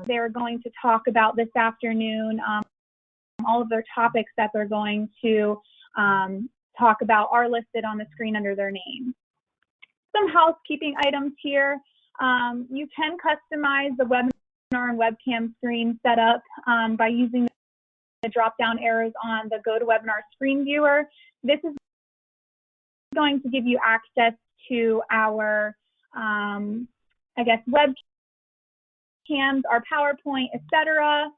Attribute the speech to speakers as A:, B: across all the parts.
A: They're going to talk about this afternoon. All of their topics that they're going to talk about are listed on the screen under their name. Some housekeeping items here. You can customize the webinar and webcam screen setup by using the drop-down arrows on the GoToWebinar screen viewer. This is going to give you access to our, I guess, webcams, our PowerPoint, etc.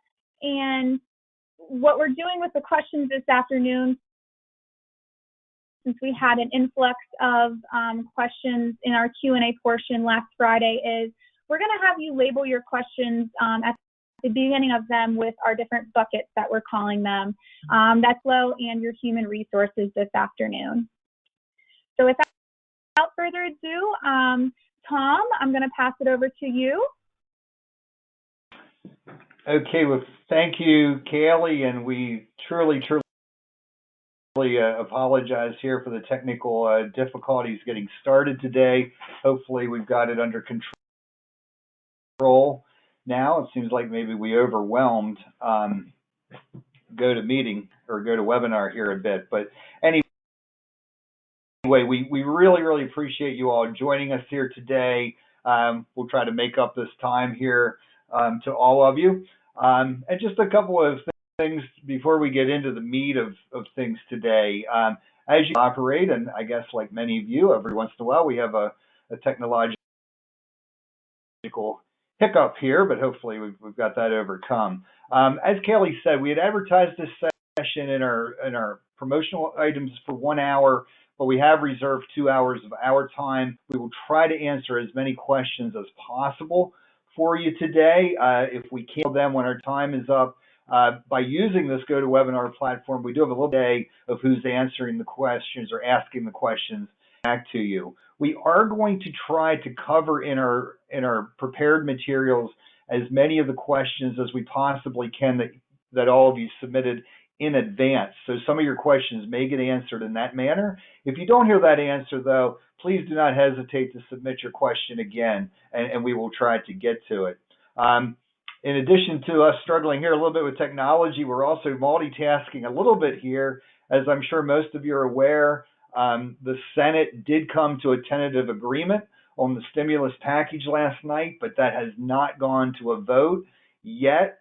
A: And what we're doing with the questions this afternoon, since we had an influx of questions in our Q&A portion last Friday, is we're going to have you label your questions at the beginning of them with our different buckets that we're calling them. That's low and your human resources this afternoon. So without further ado, Tom, I'm going to pass it over to you.
B: Okay, well, thank you, Kaylee, and we truly apologize here for the technical difficulties getting started today. Hopefully we've got it under control now. It seems like maybe we overwhelmed GoToMeeting or GoToWebinar here a bit, but anyway, we really appreciate you all joining us here today. We'll try to make up this time here to all of you. And just a couple of things before we get into the meat of things today. As you operate, and I guess like many of you, every once in a while we have a technological hiccup here, but hopefully we've got that overcome. As Kaylee said, we had advertised this session in our promotional items for 1 hour, but we have reserved 2 hours of our time. We will try to answer as many questions as possible for you today. If we can't them when our time is up, by using this GoToWebinar platform, we do have a little day of who's answering the questions or asking the questions back to you. We are going to try to cover in our prepared materials as many of the questions as we possibly can that all of you submitted in advance. So some of your questions may get answered in that manner. If you don't hear that answer, though, please do not hesitate to submit your question again, and we will try to get to it. In addition to us struggling here a little bit with technology, we're also multitasking a little bit here. As I'm sure most of you are aware, the Senate did come to a tentative agreement on the stimulus package last night, but that has not gone to a vote yet.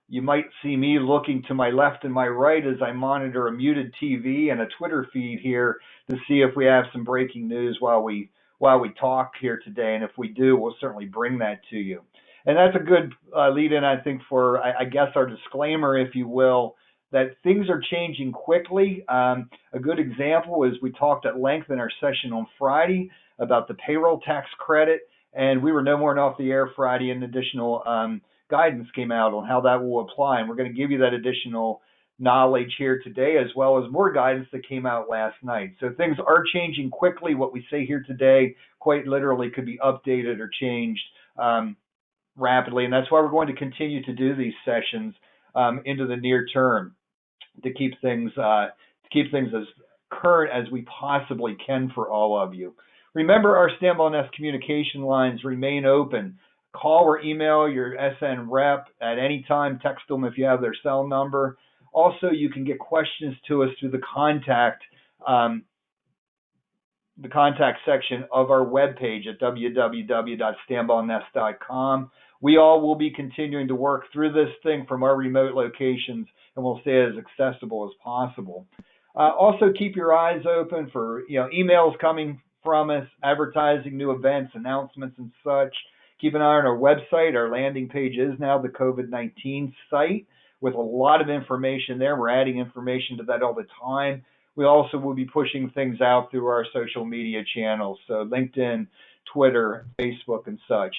B: You might see me looking to my left and my right as I monitor a muted TV and a Twitter feed here to see if we have some breaking news while we talk here today. And if we do, we'll certainly bring that to you. And that's a good lead-in, I think, for, I guess, our disclaimer, if you will, that things are changing quickly. A good example is we talked at length in our session on Friday about the payroll tax credit, and we were no more than off the air Friday, and additional guidance came out on how that will apply. And we're going to give you that additional knowledge here today, as well as more guidance that came out last night. So things are changing quickly. What we say here today quite literally could be updated or changed rapidly, and that's why we're going to continue to do these sessions into the near term to keep things as current as we possibly can for all of you. Remember, our Stambaugh Ness communication lines remain open. Call or email your SN rep at any time. Text them if you have their cell number. Also, you can get questions to us through the contact section of our webpage at www.stambaughness.com. We all will be continuing to work through this thing from our remote locations, and we'll stay as accessible as possible. Also, keep your eyes open for emails coming from us, advertising new events, announcements, and such. Keep an eye on our website. Our landing page is now the COVID-19 site with a lot of information there. We're adding information to that all the time. We also will be pushing things out through our social media channels, so LinkedIn, Twitter, Facebook, and such.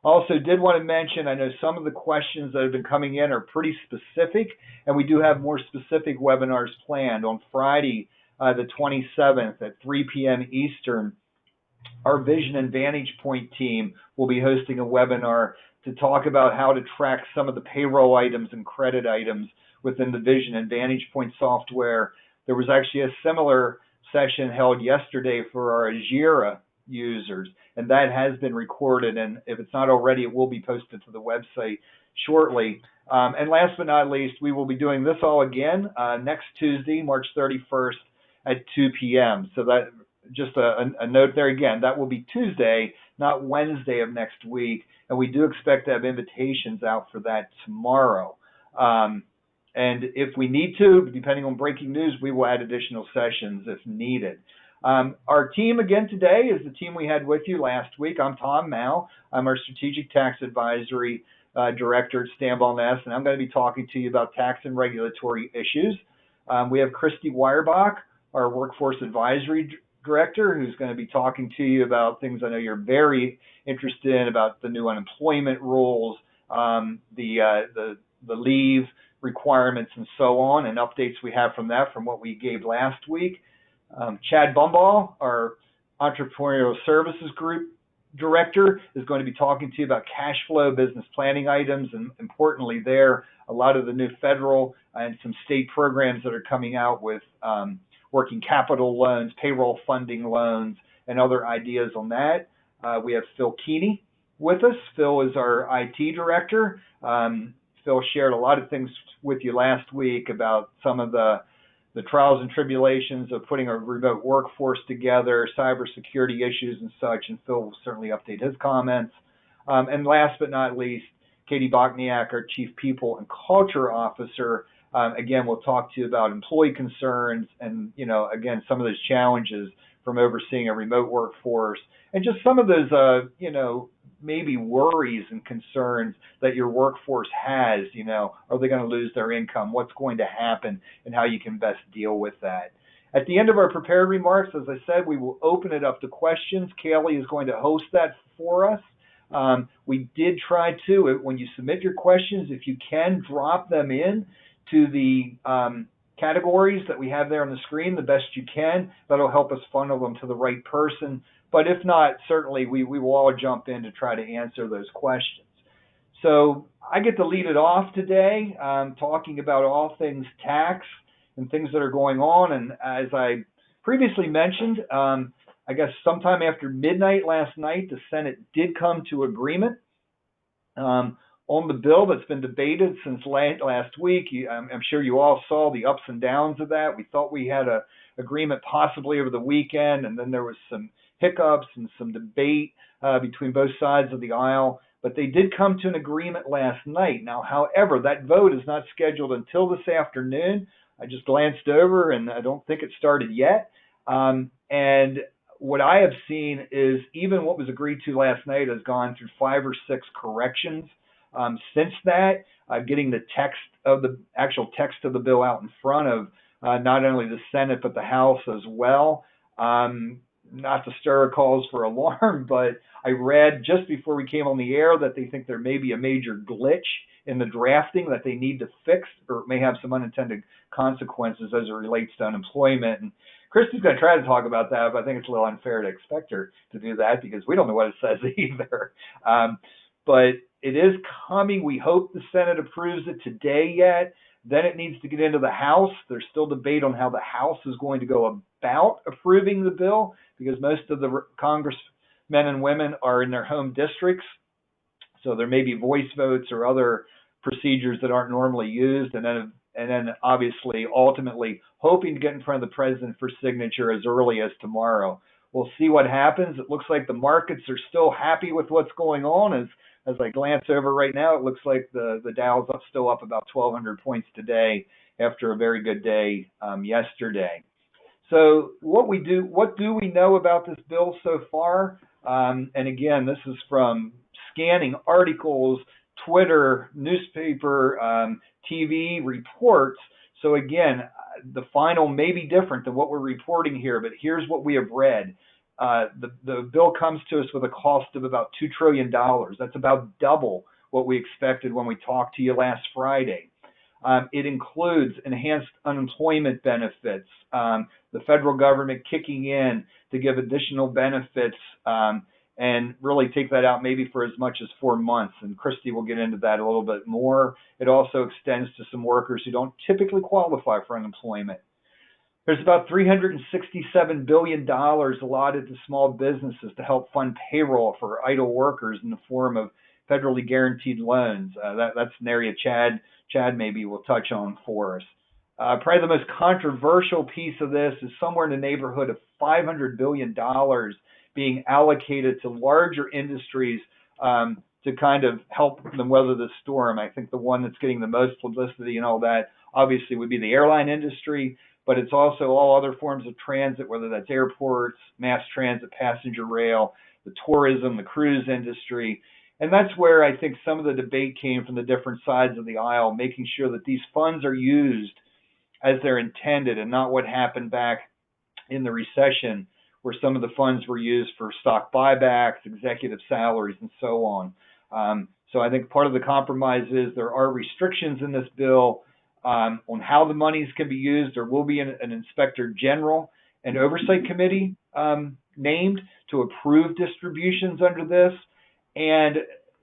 B: Also did want to mention, I know some of the questions that have been coming in are pretty specific, and we do have more specific webinars planned. On Friday, the 27th at 3 p.m. Eastern, our Vision and Vantage Point team will be hosting a webinar to talk about how to track some of the payroll items and credit items within the Vision and Vantage Point software. There was actually a similar session held yesterday for our Jira users, and that has been recorded. And if it's not already, it will be posted to the website shortly. And last but not least, we will be doing this all again next Tuesday, March 31st at 2 p.m. So that just a note there again, that will be Tuesday, not Wednesday of next week. And we do expect to have invitations out for that tomorrow. And if we need to, depending on breaking news, we will add additional sessions if needed. Our team again today is the team we had with you last week. I'm Tom Moul. I'm our Strategic Tax Advisory Director at Stambaugh Ness, and I'm going to be talking to you about tax and regulatory issues. We have Kristi Weierbach, our Workforce Advisory Director, who's going to be talking to you about things I know you're very interested in, about the new unemployment rules, the leave requirements, and so on, and updates we have from that from what we gave last week. Chad Bumball, our Entrepreneurial Services Group Director, is going to be talking to you about cash flow business planning items, and importantly there, a lot of the new federal and some state programs that are coming out with working capital loans, payroll funding loans, and other ideas on that. We have Phil Keeney with us. Phil is our IT Director. Phil shared a lot of things with you last week about some of the trials and tribulations of putting a remote workforce together, cybersecurity issues and such, and Phil will certainly update his comments. And last but not least, Katie Bokniak, our Chief People and Culture Officer, again, we'll talk to you about employee concerns and, again, some of those challenges from overseeing a remote workforce and just some of those, maybe worries and concerns that your workforce has. Are they going to lose their income? What's going to happen and how you can best deal with that? At the end of our prepared remarks, as I said, we will open it up to questions. Kaylee is going to host that for us. We did try to, when you submit your questions, if you can drop them in to the categories that we have there on the screen the best you can. That'll help us funnel them to the right person. But if not, certainly we will all jump in to try to answer those questions. So I get to lead it off today, talking about all things tax and things that are going on. And as I previously mentioned, I guess sometime after midnight last night, the Senate did come to agreement on the bill that's been debated since last week. I'm sure you all saw the ups and downs of that. We thought we had an agreement possibly over the weekend, and then there was some hiccups and some debate between both sides of the aisle. But they did come to an agreement last night. Now, however, that vote is not scheduled until this afternoon. I just glanced over, and I don't think it started yet. And what I have seen is even what was agreed to last night has gone through 5 or 6 corrections. Since that, getting the actual text of the bill out in front of not only the Senate but the House as well. Not to stir calls for alarm, but I read just before we came on the air that they think there may be a major glitch in the drafting that they need to fix, or it may have some unintended consequences as it relates to unemployment. And Kristi's going to try to talk about that, but I think it's a little unfair to expect her to do that because we don't know what it says either. But it is coming. We hope the Senate approves it today yet. Then it needs to get into the House. There's still debate on how the House is going to go about approving the bill because most of the congressmen and women are in their home districts. So there may be voice votes or other procedures that aren't normally used. And then obviously, ultimately, hoping to get in front of the president for signature as early as tomorrow. We'll see what happens. It looks like the markets are still happy with what's going on. As I glance over right now, it looks like the Dow's still up about 1,200 points today after a very good day yesterday. So what do we know about this bill so far? And again, this is from scanning articles, Twitter, newspaper, TV reports. So again, the final may be different than what we're reporting here, but here's what we have read. The bill comes to us with a cost of about $2 trillion. That's about double what we expected when we talked to you last Friday. It includes enhanced unemployment benefits, the federal government kicking in to give additional benefits and really take that out maybe for as much as 4 months. And Kristi will get into that a little bit more. It also extends to some workers who don't typically qualify for unemployment. There's about $367 billion allotted to small businesses to help fund payroll for idle workers in the form of federally guaranteed loans. That's an area Chad maybe will touch on for us. Probably the most controversial piece of this is somewhere in the neighborhood of $500 billion being allocated to larger industries to kind of help them weather the storm. I think the one that's getting the most publicity and all that obviously would be the airline industry, but it's also all other forms of transit, whether that's airports, mass transit, passenger rail, the tourism, the cruise industry. And that's where I think some of the debate came from the different sides of the aisle, making sure that these funds are used as they're intended and not what happened back in the recession where some of the funds were used for stock buybacks, executive salaries, and so on. So I think part of the compromise is there are restrictions in this bill on how the monies can be used. There will be an inspector general and oversight committee named to approve distributions under this. And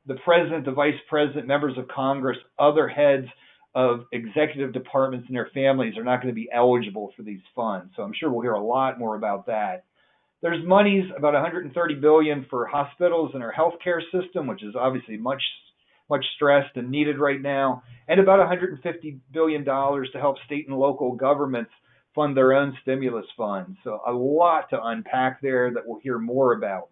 B: the president, the vice president, members of Congress, other heads of executive departments and their families are not going to be eligible for these funds. So I'm sure we'll hear a lot more about that. There's monies, about $130 billion for hospitals and our healthcare system, which is obviously much stressed and needed right now, and about $150 billion to help state and local governments fund their own stimulus funds. So a lot to unpack there that we'll hear more about.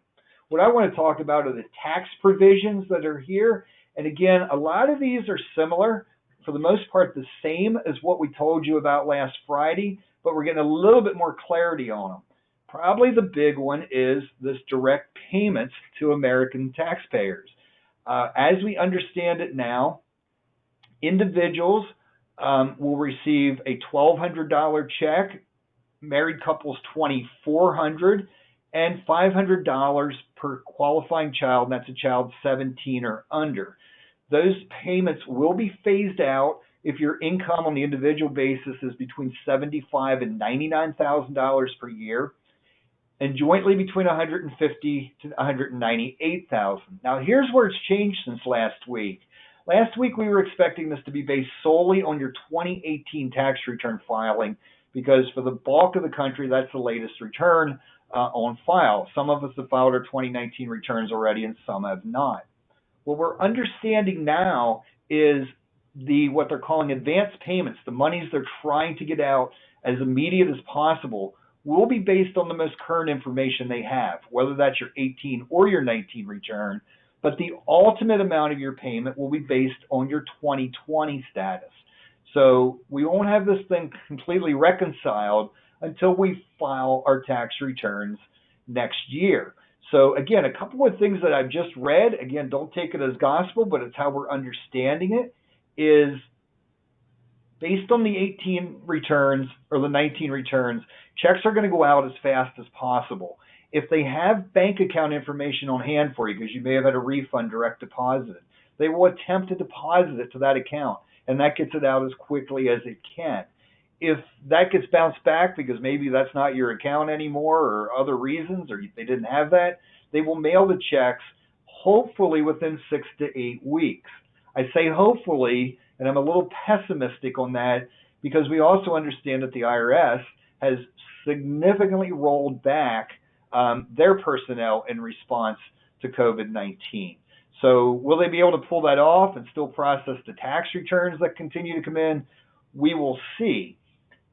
B: What I want to talk about are the tax provisions that are here. And again, a lot of these are similar, for the most part the same as what we told you about last Friday, but we're getting a little bit more clarity on them. Probably the big one is this direct payments to American taxpayers. As we understand it now, individuals will receive a $1,200 check, married couples $2,400, and $500 per qualifying child, and that's a child 17 or under. Those payments will be phased out if your income on the individual basis is between $75,000 and $99,000 per year, and jointly between $150,000 to $198,000. Now, here's where it's changed since last week. Last week, we were expecting this to be based solely on your 2018 tax return filing, because for the bulk of the country, that's the latest return on file. Some of us have filed our 2019 returns already, and some have not. What we're understanding now is what they're calling advance payments, the monies they're trying to get out as immediate as possible, will be based on the most current information they have, whether that's your 18 or your 19 return, but the ultimate amount of your payment will be based on your 2020 status. So we won't have this thing completely reconciled until we file our tax returns next year. So again, a couple of things that I've just read, again, don't take it as gospel, but it's how we're understanding it, is based on the 18 returns or the 19 returns, checks are going to go out as fast as possible. If they have bank account information on hand for you, because you may have had a refund direct deposited, they will attempt to deposit it to that account, and that gets it out as quickly as it can. If that gets bounced back because maybe that's not your account anymore or other reasons, or they didn't have that, they will mail the checks hopefully within 6 to 8 weeks. I say hopefully, and I'm a little pessimistic on that because we also understand that the IRS has significantly rolled back their personnel in response to COVID-19. So will they be able to pull that off and still process the tax returns that continue to come in? We will see.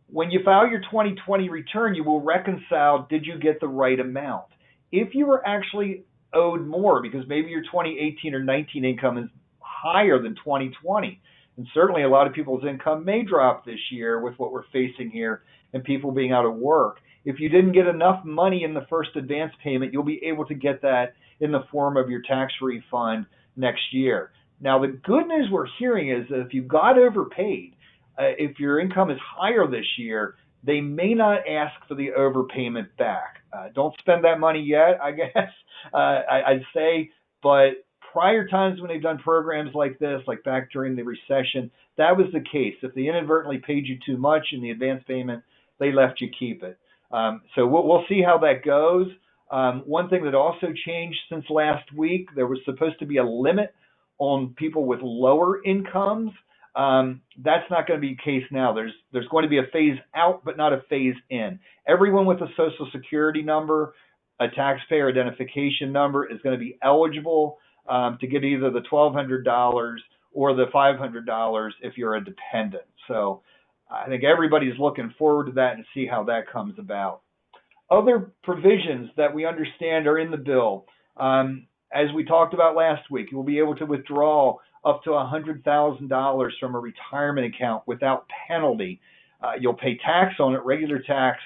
B: When you file your 2020 return, you will reconcile, did you get the right amount? If you were actually owed more, because maybe your 2018 or 19 income is higher than 2020, and certainly a lot of people's income may drop this year with what we're facing here and people being out of work. If you didn't get enough money in the first advance payment, you'll be able to get that in the form of your tax refund next year. Now, the good news we're hearing is that if you got overpaid, if your income is higher this year, they may not ask for the overpayment back. Don't spend that money yet, I guess, I'd say. But prior times when they've done programs like this, like back during the recession, that was the case. If they inadvertently paid you too much in the advance payment, they left you keep it. So we'll see how that goes. One thing that also changed since last week, there was supposed to be a limit on people with lower incomes That's not going to be the case now. There's going to be a phase out, but not a phase in. Everyone with a Social Security number, a taxpayer identification number, is going to be eligible to get either the $1,200 or the $500 if you're a dependent. So I think everybody's looking forward to that and see how that comes about. Other provisions that we understand are in the bill. As we talked about last week, you'll be able to withdraw up to $100,000 from a retirement account without penalty. You'll pay tax on it, regular tax,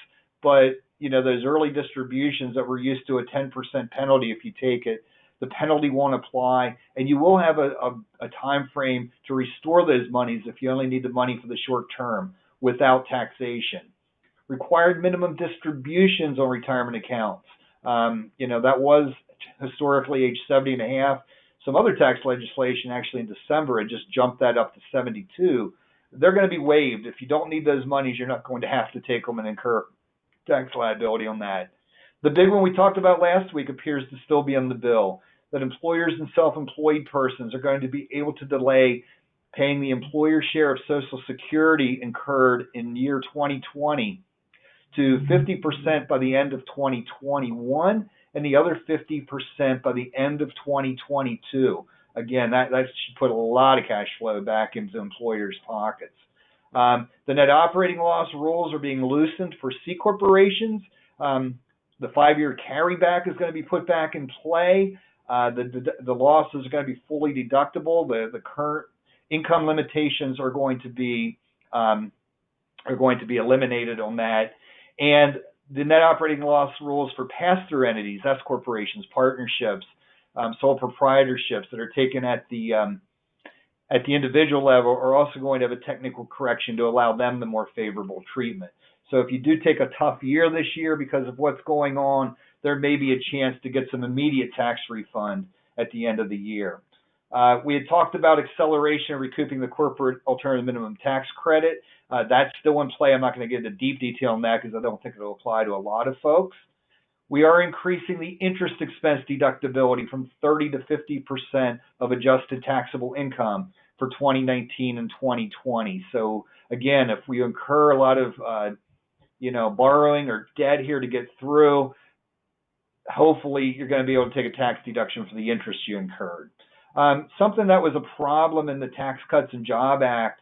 B: but those early distributions that we're used to, a 10% penalty if you take it, the penalty won't apply, and you will have a time frame to restore those monies if you only need the money for the short term without taxation. Required minimum distributions on retirement accounts. That was historically age 70 and a half. Some other tax legislation actually in December had just jumped that up to 72. They're going to be waived. If you don't need those monies, you're not going to have to take them and incur tax liability on that. The big one we talked about last week appears to still be in the bill, that employers and self-employed persons are going to be able to delay paying the employer share of Social Security incurred in year 2020 to 50% by the end of 2021 and the other 50% by the end of 2022. Again, that should put a lot of cash flow back into employers' pockets. The net operating loss rules are being loosened for C corporations. The 5-year carryback is going to be put back in play. The losses are going to be fully deductible. The current income limitations are going to be eliminated on that. And the net operating loss rules for pass-through entities, S corporations, partnerships, sole proprietorships that are taken at the individual level are also going to have a technical correction to allow them the more favorable treatment. So if you do take a tough year this year because of what's going on, there may be a chance to get some immediate tax refund at the end of the year. We had talked about acceleration of recouping the corporate alternative minimum tax credit. That's still in play. I'm not going to get into deep detail on that because I don't think it'll apply to a lot of folks. We are increasing the interest expense deductibility from 30 to 50% of adjusted taxable income for 2019 and 2020. So again, if we incur a lot of borrowing or debt here to get through, hopefully you're going to be able to take a tax deduction for the interest you incurred. Something that was a problem in the Tax Cuts and Jobs Act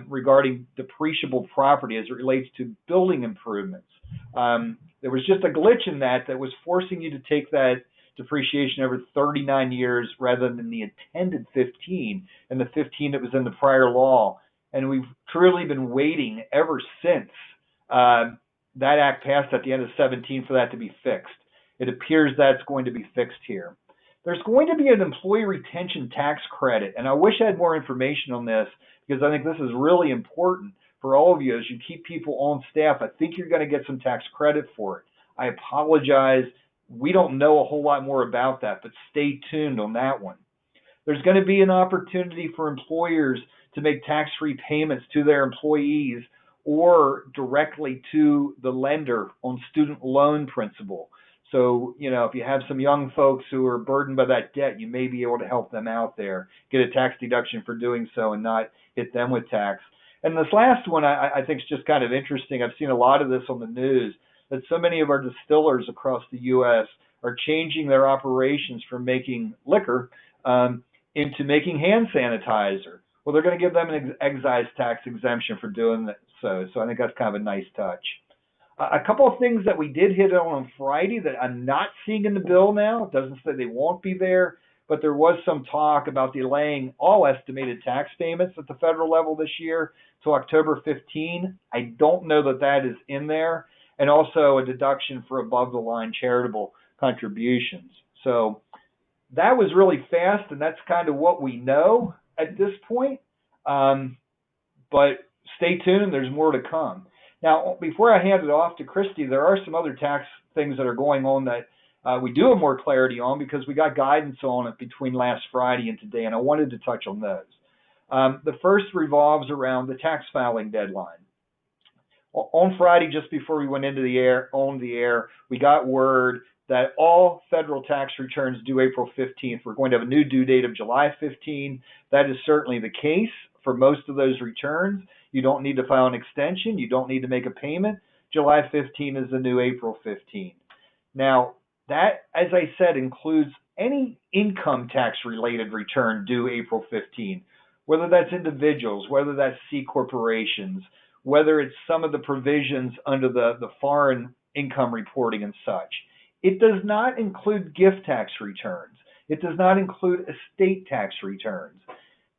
B: regarding depreciable property as it relates to building improvements. There was just a glitch in that was forcing you to take that depreciation over 39 years rather than the intended 15 and the 15 that was in the prior law. And we've truly been waiting ever since that act passed at the end of 17 for that to be fixed. It appears that's going to be fixed here. There's going to be an employee retention tax credit, and I wish I had more information on this because I think this is really important for all of you as you keep people on staff. I think you're going to get some tax credit for it. I apologize. We don't know a whole lot more about that, but stay tuned on that one. There's going to be an opportunity for employers to make tax-free payments to their employees or directly to the lender on student loan principal. So, if you have some young folks who are burdened by that debt, you may be able to help them out there, get a tax deduction for doing so and not hit them with tax. And this last one I think is just kind of interesting. I've seen a lot of this on the news, that so many of our distillers across the U.S. are changing their operations from making liquor into making hand sanitizer. Well, they're going to give them an excise tax exemption for doing that. So I think that's kind of a nice touch. A couple of things that we did hit on Friday that I'm not seeing in the bill now. It doesn't say they won't be there, but there was some talk about delaying all estimated tax payments at the federal level this year to October 15. I don't know that that is in there. And also a deduction for above-the-line charitable contributions. So that was really fast, and that's kind of what we know at this point. But stay tuned. There's more to come. Now, before I hand it off to Kristi, there are some other tax things that are going on that we do have more clarity on because we got guidance on it between last Friday and today, and I wanted to touch on those. The first revolves around the tax filing deadline. On Friday, just before we went into the air, we got word that all federal tax returns due April 15th. We're going to have a new due date of July 15. That is certainly the case for most of those returns. You don't need to file an extension. You don't need to make a payment. July 15 is the new April 15. Now, that, as I said, includes any income tax related return due April 15, whether that's individuals, whether that's C corporations, whether it's some of the provisions under the foreign income reporting and such. It does not include gift tax returns. It does not include estate tax returns.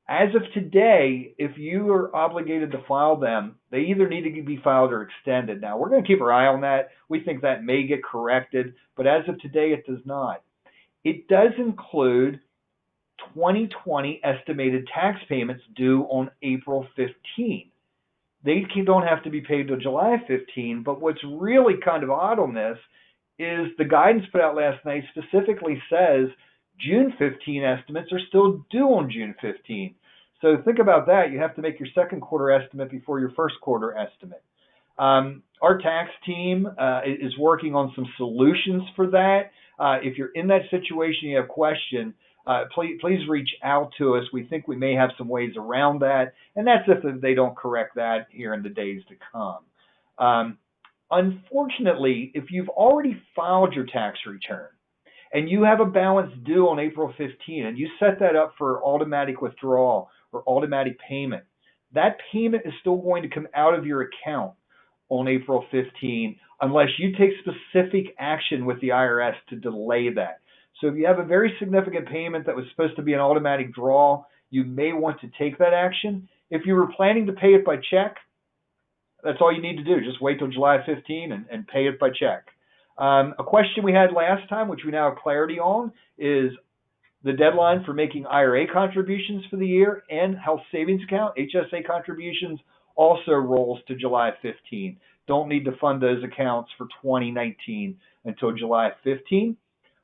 B: As of today, if you are obligated to file them, they either need to be filed or extended. Now, we're going to keep our eye on that. We think that may get corrected, but as of today, it does not. It does include 2020 estimated tax payments due on April 15. They don't have to be paid till July 15, but what's really kind of odd on this is the guidance put out last night specifically says June 15 estimates are still due on June 15. So think about that. You have to make your second quarter estimate before your first quarter estimate. Our tax team is working on some solutions for that. If you're in that situation, you have questions, please reach out to us. We think we may have some ways around that, and that's if they don't correct that here in the days to come. Unfortunately, if you've already filed your tax return and you have a balance due on April 15 and you set that up for automatic withdrawal or automatic payment, that payment is still going to come out of your account on April 15 unless you take specific action with the IRS to delay that. So if you have a very significant payment that was supposed to be an automatic draw, you may want to take that action. If you were planning to pay it by check, that's all you need to do. Just wait till July 15 and pay it by check. A question we had last time, which we now have clarity on, is the deadline for making IRA contributions for the year and health savings account, HSA contributions, also rolls to July 15. Don't need to fund those accounts for 2019 until July 15.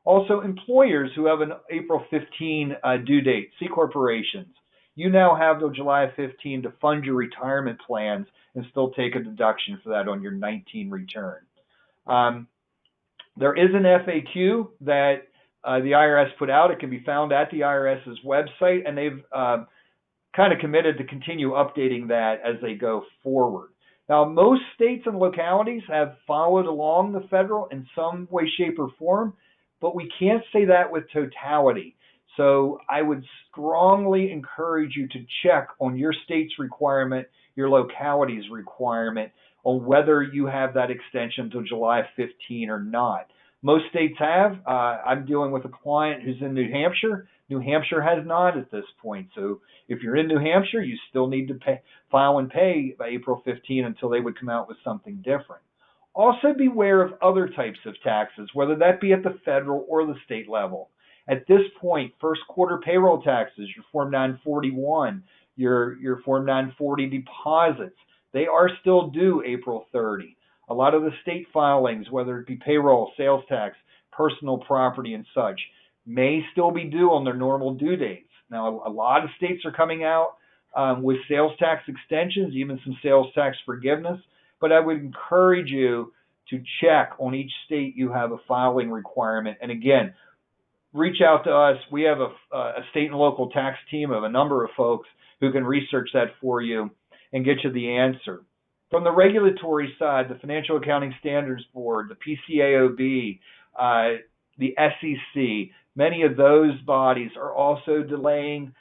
B: Also, employers who have an April 15 due date, C corporations, you now have till July 15 to fund your retirement plans and still take a deduction for that on your 19 return. There is an FAQ that the IRS put out. It can be found at the IRS's website, and they've kind of committed to continue updating that as they go forward. Now, most states and localities have followed along the federal in some way, shape, or form, but we can't say that with totality. So I would strongly encourage you to check on your state's requirement, your locality's requirement, on whether you have that extension until July 15 or not. Most states have. I'm dealing with a client who's in New Hampshire. New Hampshire has not at this point. So if you're in New Hampshire, you still need to file and pay by April 15 until they would come out with something different. Also beware of other types of taxes, whether that be at the federal or the state level. At this point, first quarter payroll taxes, your Form 941, your Form 940 deposits, they are still due April 30. A lot of the state filings, whether it be payroll, sales tax, personal property, and such, may still be due on their normal due dates. Now, a lot of states are coming out with sales tax extensions, even some sales tax forgiveness, but I would encourage you to check on each state you have a filing requirement. And again, reach out to us. We have a state and local tax team of a number of folks who can research that for you and get you the answer. From the regulatory side, the Financial Accounting Standards Board, the PCAOB, the SEC, many of those bodies are also delaying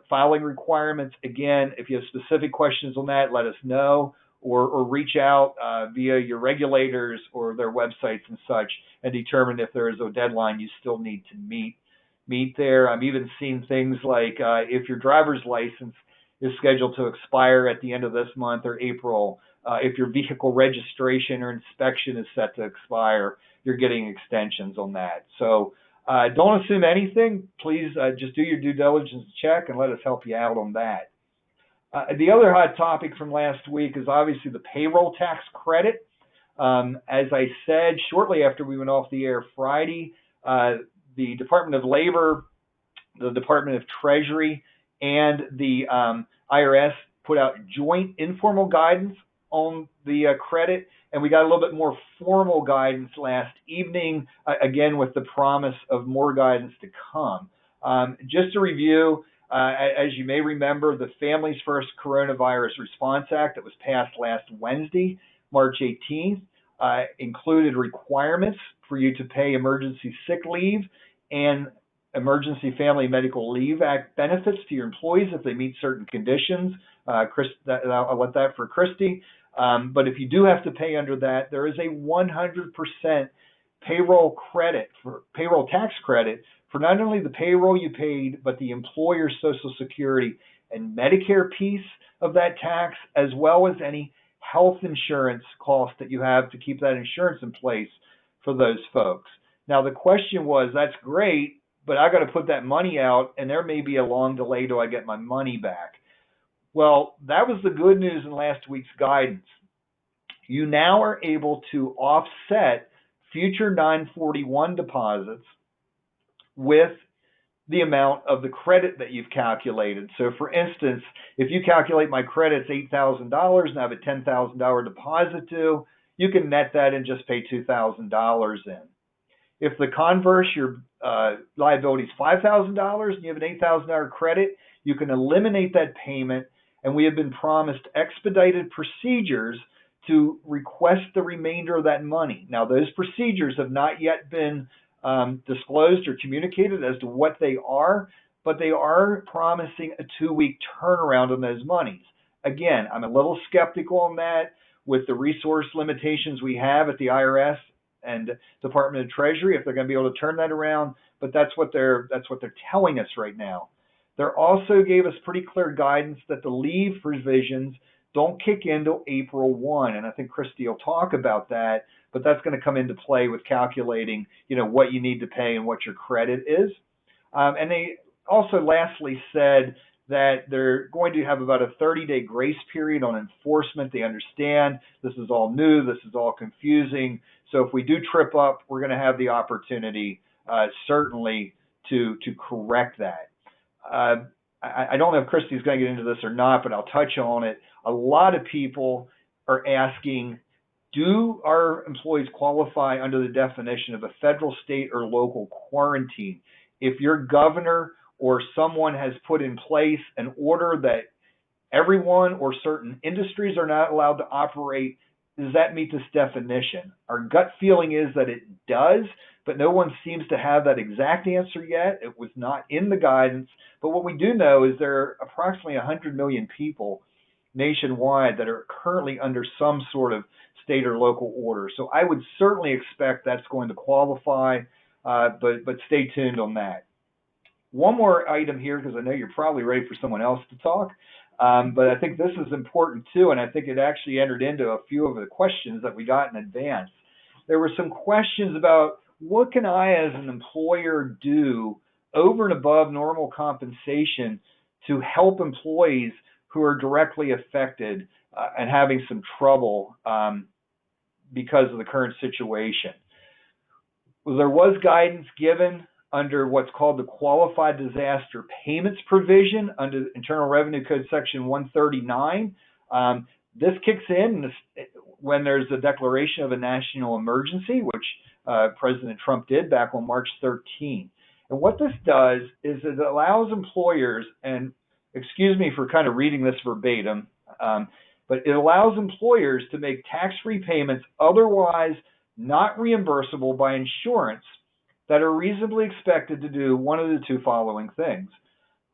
B: filing requirements. Again, if you have specific questions on that, let us know, or reach out via your regulators or their websites and such and determine if there is a deadline you still need to meet there. I've even seen things like if your driver's license is scheduled to expire at the end of this month or April, if your vehicle registration or inspection is set to expire, you're getting extensions on that. So don't assume anything. Please just do your due diligence check and let us help you out on that. The other hot topic from last week is obviously the payroll tax credit. As I said, shortly after we went off the air Friday, the Department of Labor, the Department of Treasury, and the IRS put out joint informal guidance on the credit, and we got a little bit more formal guidance last evening, again with the promise of more guidance to come. Just to review, As you may remember, the Families First Coronavirus Response Act that was passed last Wednesday, March 18th, included requirements for you to pay emergency sick leave and Emergency Family Medical Leave Act benefits to your employees if they meet certain conditions. I'll let that for Kristi. But if you do have to pay under that, there is a 100% payroll tax credit for not only the payroll you paid, but the employer's Social Security and Medicare piece of that tax, as well as any health insurance costs that you have to keep that insurance in place for those folks. Now, the question was, that's great, but I got to put that money out, and there may be a long delay till I get my money back. Well, that was the good news in last week's guidance. You now are able to offset future 941 deposits with the amount of the credit that you've calculated. So for instance, if you calculate my credit's $8,000 and I have a $10,000 deposit due, you can net that and just pay $2,000 in. If the converse, your liability is $5,000 and you have an $8,000 credit, you can eliminate that payment, and we have been promised expedited procedures to request the remainder of that money. Now, those procedures have not yet been disclosed or communicated as to what they are, but they are promising a 2-week turnaround on those monies. Again, I'm a little skeptical on that with the resource limitations we have at the IRS and Department of Treasury, if they're going to be able to turn that around, but that's what they're telling us right now. They also gave us pretty clear guidance that the leave provisions don't kick in until April 1, and I think Kristi will talk about that, but that's going to come into play with calculating, what you need to pay and what your credit is. And they also lastly said that they're going to have about a 30-day grace period on enforcement. They understand this is all new, this is all confusing. So if we do trip up, we're going to have the opportunity certainly to correct that. I don't know if Kristi's going to get into this or not, but I'll touch on it. A lot of people are asking, do our employees qualify under the definition of a federal, state, or local quarantine? If your governor or someone has put in place an order that everyone or certain industries are not allowed to operate, does that meet this definition? Our gut feeling is that it does, but no one seems to have that exact answer yet. It was not in the guidance. But what we do know is there are approximately 100 million people nationwide that are currently under some sort of state or local order. So I would certainly expect that's going to qualify, but stay tuned on that. One more item here, because I know you're probably ready for someone else to talk, but I think this is important too, and I think it actually entered into a few of the questions that we got in advance. There were some questions about what can I as an employer do over and above normal compensation to help employees who are directly affected and having some trouble because of the current situation. Well, there was guidance given under what's called the Qualified Disaster Payments Provision under Internal Revenue Code Section 139. This kicks in when there's a declaration of a national emergency, which President Trump did back on March 13. And what this does is it allows employers, and excuse me for kind of reading this verbatim, but it allows employers to make tax-free payments otherwise not reimbursable by insurance that are reasonably expected to do one of the two following things: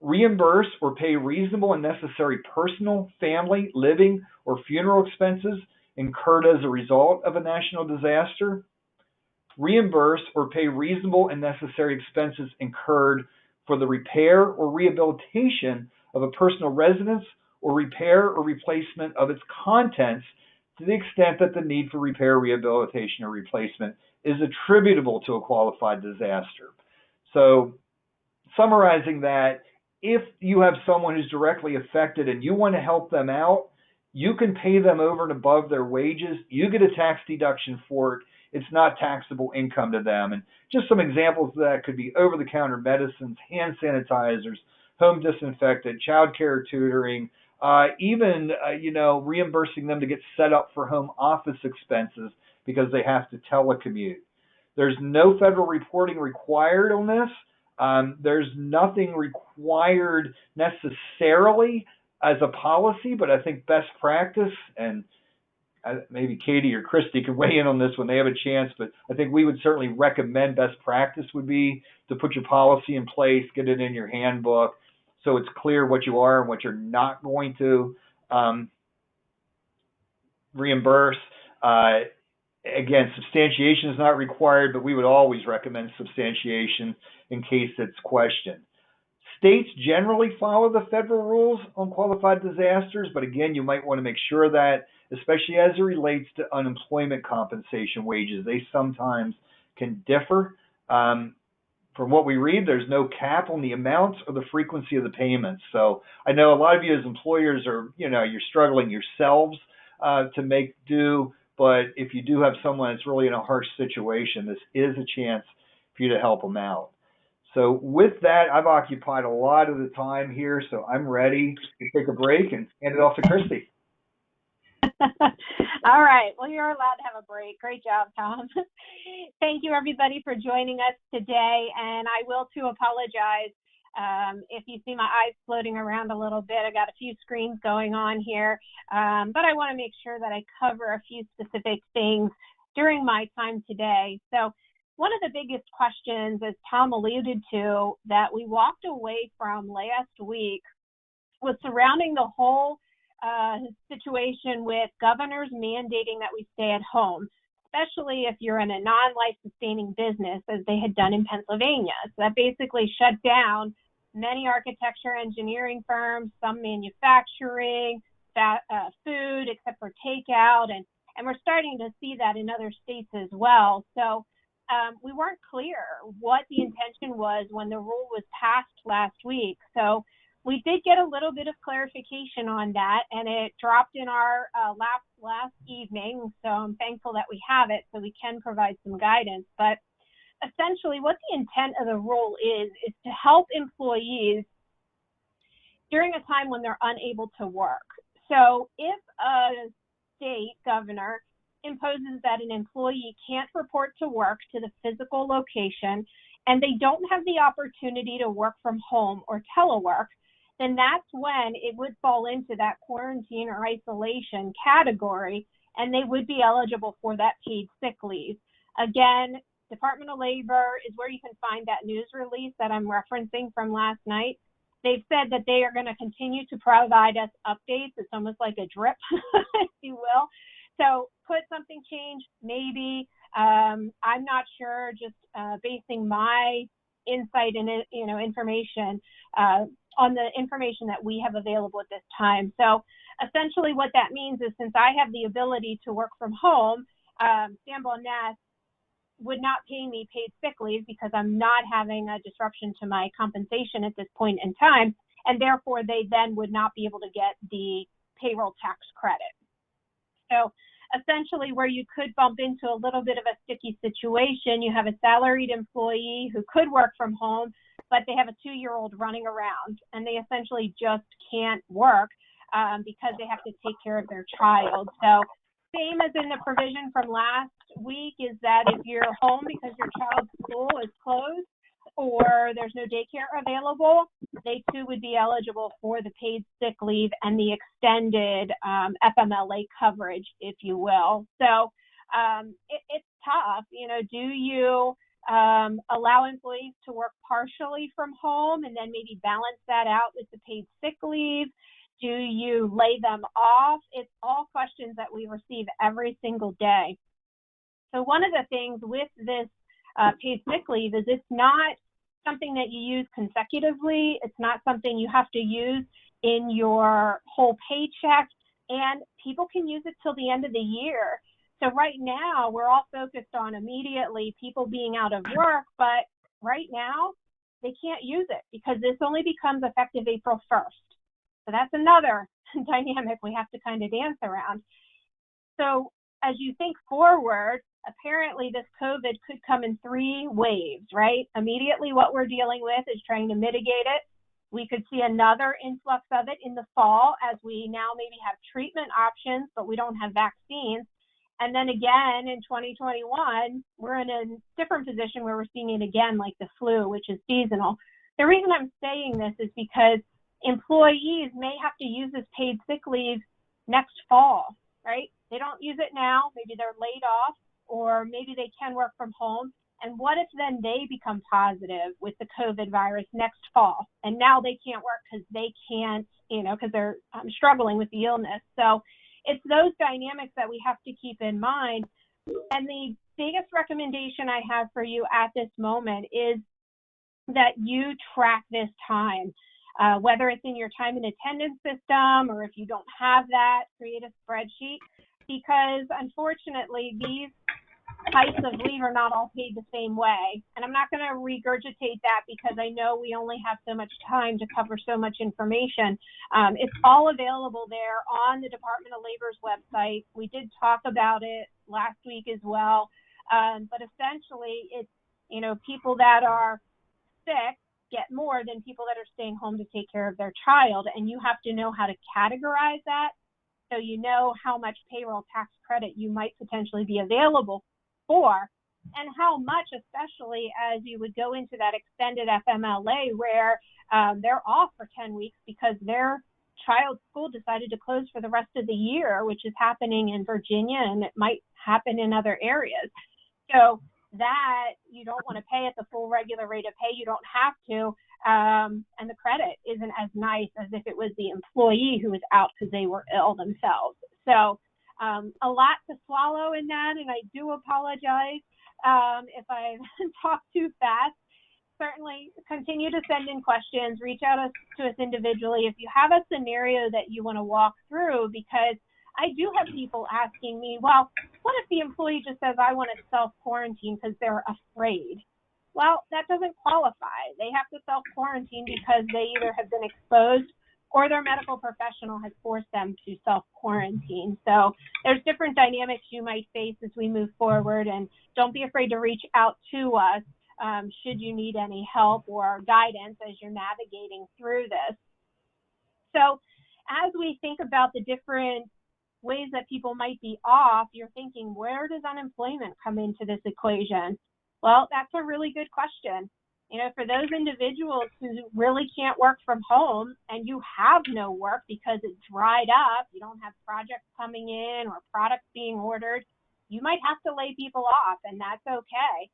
B: reimburse or pay reasonable and necessary personal, family, living, or funeral expenses incurred as a result of a national disaster; reimburse or pay reasonable and necessary expenses incurred for the repair or rehabilitation of a personal residence or repair or replacement of its contents to the extent that the need for repair, rehabilitation, or replacement is attributable to a qualified disaster. So summarizing that, if you have someone who's directly affected and you want to help them out, you can pay them over and above their wages. You get a tax deduction for it. It's not taxable income to them. And just some examples of that could be over-the-counter medicines, hand sanitizers, home disinfectant, child care tutoring, even reimbursing them to get set up for home office expenses because they have to telecommute. There's no federal reporting required on this, There's nothing required necessarily as a policy, but I think best practice, and maybe Katie or Kristi can weigh in on this when they have a chance, but I think we would certainly recommend best practice would be to put your policy in place, get it in your handbook, so it's clear what you are and what you're not going to reimburse. Again, substantiation is not required, but we would always recommend substantiation in case it's questioned. States generally follow the federal rules on qualified disasters, but again, you might want to make sure that, especially as it relates to unemployment compensation wages, they sometimes can differ. From what we read, there's no cap on the amount or the frequency of the payments. So I know a lot of you as employers are, you're struggling yourselves to make do, but if you do have someone that's really in a harsh situation, this is a chance for you to help them out. So with that, I've occupied a lot of the time here, so I'm ready to take a break and hand it off to Kristi.
C: All right. Well, you're allowed to have a break. Great job, Tom. Thank you, everybody, for joining us today. And I will, too, apologize if you see my eyes floating around a little bit. I got a few screens going on here, but I want to make sure that I cover a few specific things during my time today. So one of the biggest questions, as Tom alluded to, that we walked away from last week was surrounding the whole situation with governors mandating that we stay at home, especially if you're in a non-life sustaining business, as they had done in Pennsylvania. So that basically shut down many architecture engineering firms, some manufacturing, food, except for takeout, and we're starting to see that in other states as well. So we weren't clear what the intention was when the rule was passed last week. So we did get a little bit of clarification on that, and it dropped in our last evening. So I'm thankful that we have it so we can provide some guidance. But essentially what the intent of the rule is to help employees during a time when they're unable to work. So if a state governor imposes that an employee can't report to work to the physical location and they don't have the opportunity to work from home or telework, then that's when it would fall into that quarantine or isolation category, and they would be eligible for that paid sick leave. Again, Department of Labor is where you can find that news release that I'm referencing from last night. They've said that they are going to continue to provide us updates. It's almost like a drip, if you will. So could something change? Maybe. I'm not sure, just basing my insight and information on the information that we have available at this time. So essentially what that means is, since I have the ability to work from home, Stambaugh Ness would not pay me paid sick leave because I'm not having a disruption to my compensation at this point in time, and therefore they then would not be able to get the payroll tax credit. So essentially where you could bump into a little bit of a sticky situation, you have a salaried employee who could work from home, but they have a 2-year-old running around and they essentially just can't work because they have to take care of their child. So same as in the provision from last week is that if you're home because your child's school is closed or there's no daycare available, they too would be eligible for the paid sick leave and the extended FMLA coverage, if you will. So it's tough. Do you allow employees to work partially from home and then maybe balance that out with the paid sick leave? Do you lay them off? It's all questions that we receive every single day. So one of the things with this paid sick leave is it's not something that you use consecutively. It's not something you have to use in your whole paycheck, and people can use it till the end of the year. So right now we're all focused on immediately people being out of work, but right now they can't use it because this only becomes effective April 1st. So that's another dynamic we have to kind of dance around. So as you think forward, apparently this COVID could come in 3 waves, right? Immediately what we're dealing with is trying to mitigate it. We could see another influx of it in the fall as we now maybe have treatment options, but we don't have vaccines. And then again in 2021, we're in a different position where we're seeing it again like the flu, which is seasonal. The reason I'm saying this is because employees may have to use this paid sick leave next fall, right? They don't use it now. Maybe they're laid off, or maybe they can work from home. And what if then they become positive with the COVID virus next fall? And now they can't work because they can't, because they're struggling with the illness. So it's those dynamics that we have to keep in mind. And the biggest recommendation I have for you at this moment is that you track this time, whether it's in your time and attendance system, or if you don't have that, create a spreadsheet, because unfortunately these types of leave are not all paid the same way. And I'm not going to regurgitate that because I know we only have so much time to cover so much information. It's all available there on the Department of Labor's website. We did talk about it last week as well. But essentially it's, people that are sick get more than people that are staying home to take care of their child. And you have to know how to categorize that so you know how much payroll tax credit you might potentially be available for, and how much, especially as you would go into that extended FMLA where they're off for 10 weeks because their child's school decided to close for the rest of the year, which is happening in Virginia, and it might happen in other areas. So that you don't want to pay at the full regular rate of pay. You don't have to. And the credit isn't as nice as if it was the employee who was out because they were ill themselves. So a lot to swallow in that, and I do apologize if I talk too fast. Certainly continue to send in questions, reach out to us individually if you have a scenario that you want to walk through, because I do have people asking me, well, what if the employee just says, I want to self-quarantine because they're afraid? Well, that doesn't qualify. They have to self-quarantine because they either have been exposed or their medical professional has forced them to self-quarantine. So there's different dynamics you might face as we move forward, and don't be afraid to reach out to us should you need any help or guidance as you're navigating through this. So as we think about the different ways that people might be off, you're thinking, where does unemployment come into this equation? Well, that's a really good question. For those individuals who really can't work from home and you have no work because it dried up, you don't have projects coming in or products being ordered, you might have to lay people off, and that's okay.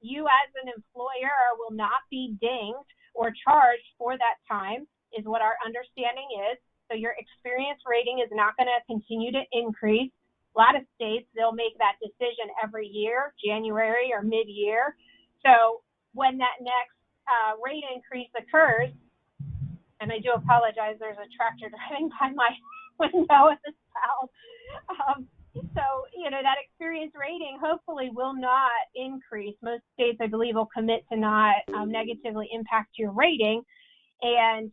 C: You as an employer will not be dinged or charged for that time, is what our understanding is. So your experience rating is not going to continue to increase. A lot of states, they'll make that decision every year, January or mid-year. So when that next rate increase occurs, and I do apologize, there's a tractor driving by my window at this house. So, that experience rating hopefully will not increase. Most states, I believe, will commit to not negatively impact your rating. And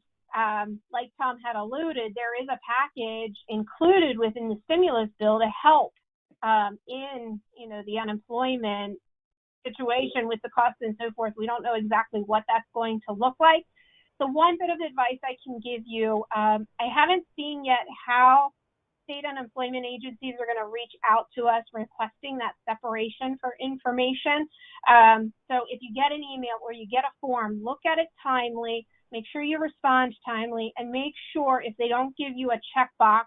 C: like Tom had alluded, there is a package included within the stimulus bill to help in, the unemployment situation with the costs and so forth. We don't know exactly what that's going to look like. So one bit of advice I can give you, I haven't seen yet how state unemployment agencies are going to reach out to us requesting that separation for information. So if you get an email or you get a form, look at it timely, make sure you respond timely, and make sure if they don't give you a checkbox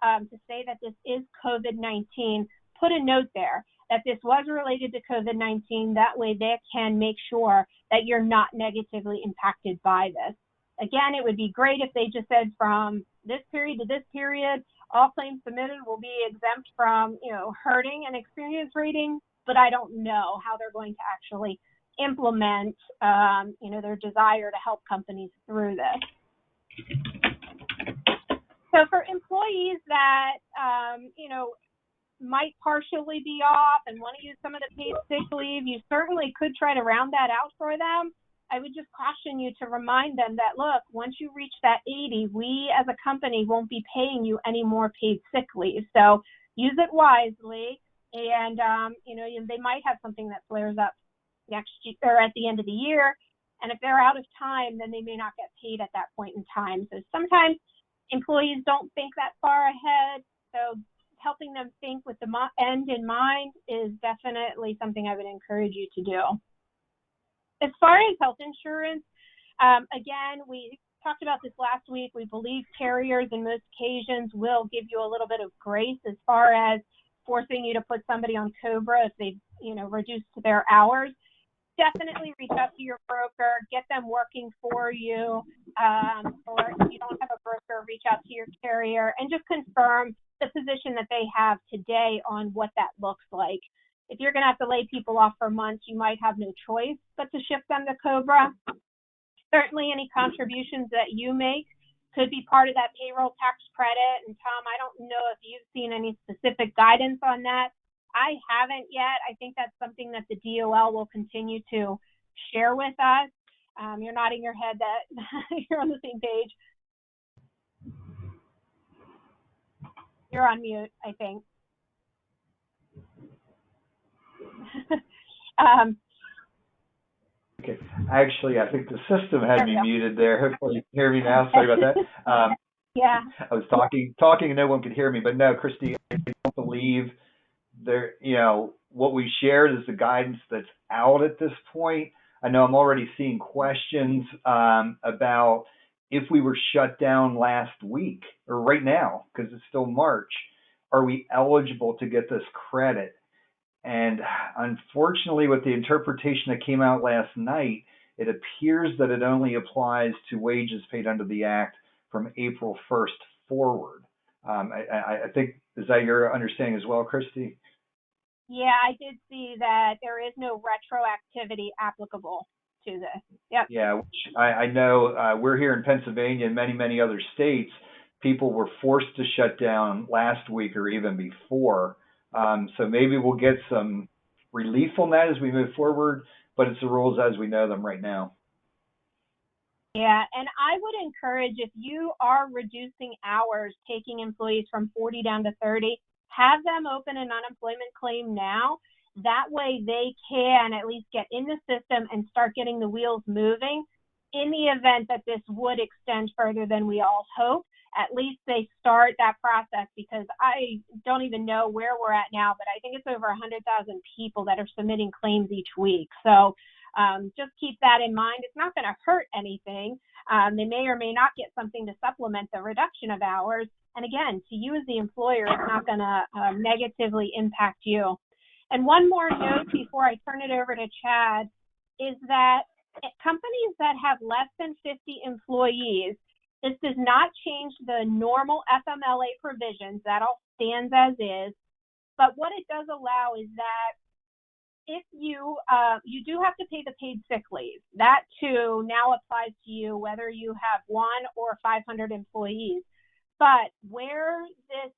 C: to say that this is COVID-19, put a note there that this was related to COVID-19. That way they can make sure that you're not negatively impacted by this. Again, it would be great if they just said from this period to this period, all claims submitted will be exempt from, hurting and experience rating, but I don't know how they're going to actually implement, their desire to help companies through this. So for employees that, might partially be off and want to use some of the paid sick leave, you certainly could try to round that out for them. I would just caution you to remind them that, look, once you reach that 80, we as a company won't be paying you any more paid sick leave. So use it wisely, and, they might have something that flares up next year or at the end of the year. And if they're out of time, then they may not get paid at that point in time. So sometimes employees don't think that far ahead. So helping them think with the end in mind is definitely something I would encourage you to do. As far as health insurance, again, we talked about this last week. We believe carriers in most occasions will give you a little bit of grace as far as forcing you to put somebody on COBRA if they've, reduced their hours. Definitely reach out to your broker, get them working for you, or if you don't have a broker, reach out to your carrier and just confirm the position that they have today on what that looks like. If you're going to have to lay people off for months, you might have no choice but to shift them to COBRA. Certainly any contributions that you make could be part of that payroll tax credit. And Tom, I don't know if you've seen any specific guidance on that. I haven't yet. I think that's something that the DOL will continue to share with us. You're nodding your head that you're on the same page. You're on mute, I think.
B: Okay. Actually, I think the system had me muted there. Hopefully you can hear me now. Sorry about that.
C: Yeah.
B: I was talking and no one could hear me. But no, Kristi, I don't believe there, what we shared is the guidance that's out at this point. I know I'm already seeing questions about if we were shut down last week or right now, because it's still March, are we eligible to get this credit? And unfortunately, with the interpretation that came out last night, it appears that it only applies to wages paid under the Act from April 1st forward. I think, is that your understanding as well, Kristi?
C: Yeah, I did see that there is no retroactivity applicable to this. Yep.
B: Yeah, which I know we're here in Pennsylvania and many, many other states, people were forced to shut down last week or even before. So maybe we'll get some relief on that as we move forward, but it's the rules as we know them right now.
C: Yeah, and I would encourage, if you are reducing hours, taking employees from 40 down to 30, have them open an unemployment claim now. That way they can at least get in the system and start getting the wheels moving. In the event that this would extend further than we all hope, at least they start that process, because I don't even know where we're at now, but I think it's over 100,000 people that are submitting claims each week. So just keep that in mind. It's not going to hurt anything. They may or may not get something to supplement the reduction of hours. And again, to you as the employer, it's not going to negatively impact you. And one more note before I turn it over to Chad is that companies that have less than 50 employees, this does not change the normal FMLA provisions. That all stands as is. But what it does allow is that if you do have to pay the paid sick leave. That too now applies to you whether you have 1 or 500 employees. But where this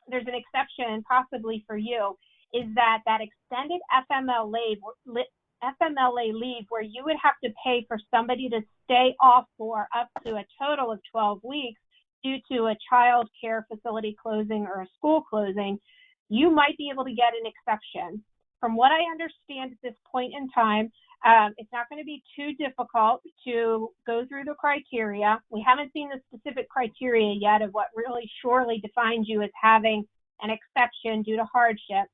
C: there's an exception possibly for you is that extended FMLA leave where you would have to pay for somebody to stay off for up to a total of 12 weeks due to a child care facility closing or a school closing, you might be able to get an exception. From what I understand at this point in time, it's not going to be too difficult to go through the criteria. We haven't seen the specific criteria yet of what really surely defines you as having an exception due to hardship.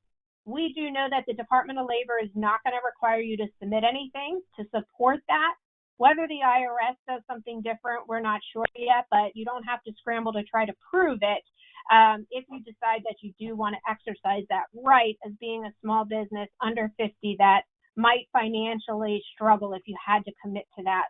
C: We do know that the Department of Labor is not going to require you to submit anything to support that. Whether the IRS does something different, we're not sure yet, but you don't have to scramble to try to prove it if you decide that you do want to exercise that right as being a small business under 50 that might financially struggle if you had to commit to that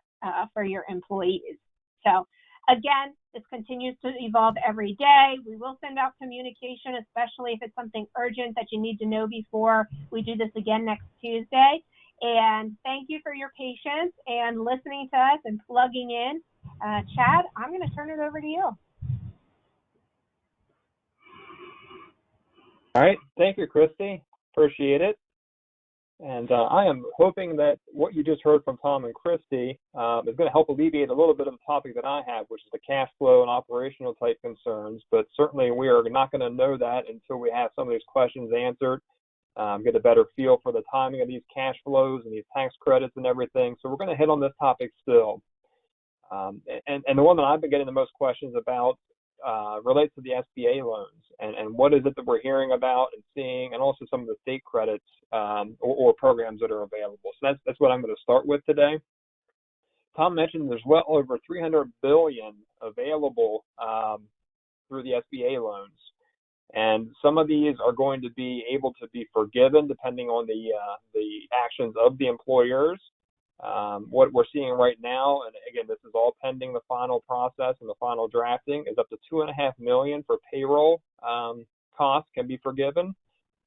C: for your employees. So again, this continues to evolve every day. We will send out communication, especially if it's something urgent that you need to know before we do this again next Tuesday. And thank you for your patience and listening to us and plugging in. Chad, I'm going to turn it over to you.
D: All right. Thank you, Kristi. Appreciate it. And I am hoping that what you just heard from Tom and Kristi is going to help alleviate a little bit of the topic that I have, which is the cash flow and operational type concerns. But certainly we are not going to know that until we have some of these questions answered, get a better feel for the timing of these cash flows and these tax credits and everything. So we're going to hit on this topic still. And the one that I've been getting the most questions about relates to the SBA loans and what is it that we're hearing about and seeing, and also some of the state credits or programs that are available. So that's what I'm going to start with today. Tom mentioned there's well over $300 billion available through the SBA loans, and some of these are going to be able to be forgiven depending on the actions of the employers. What we're seeing right now, and again, this is all pending the final process and the final drafting, is up to $2.5 million for payroll costs can be forgiven,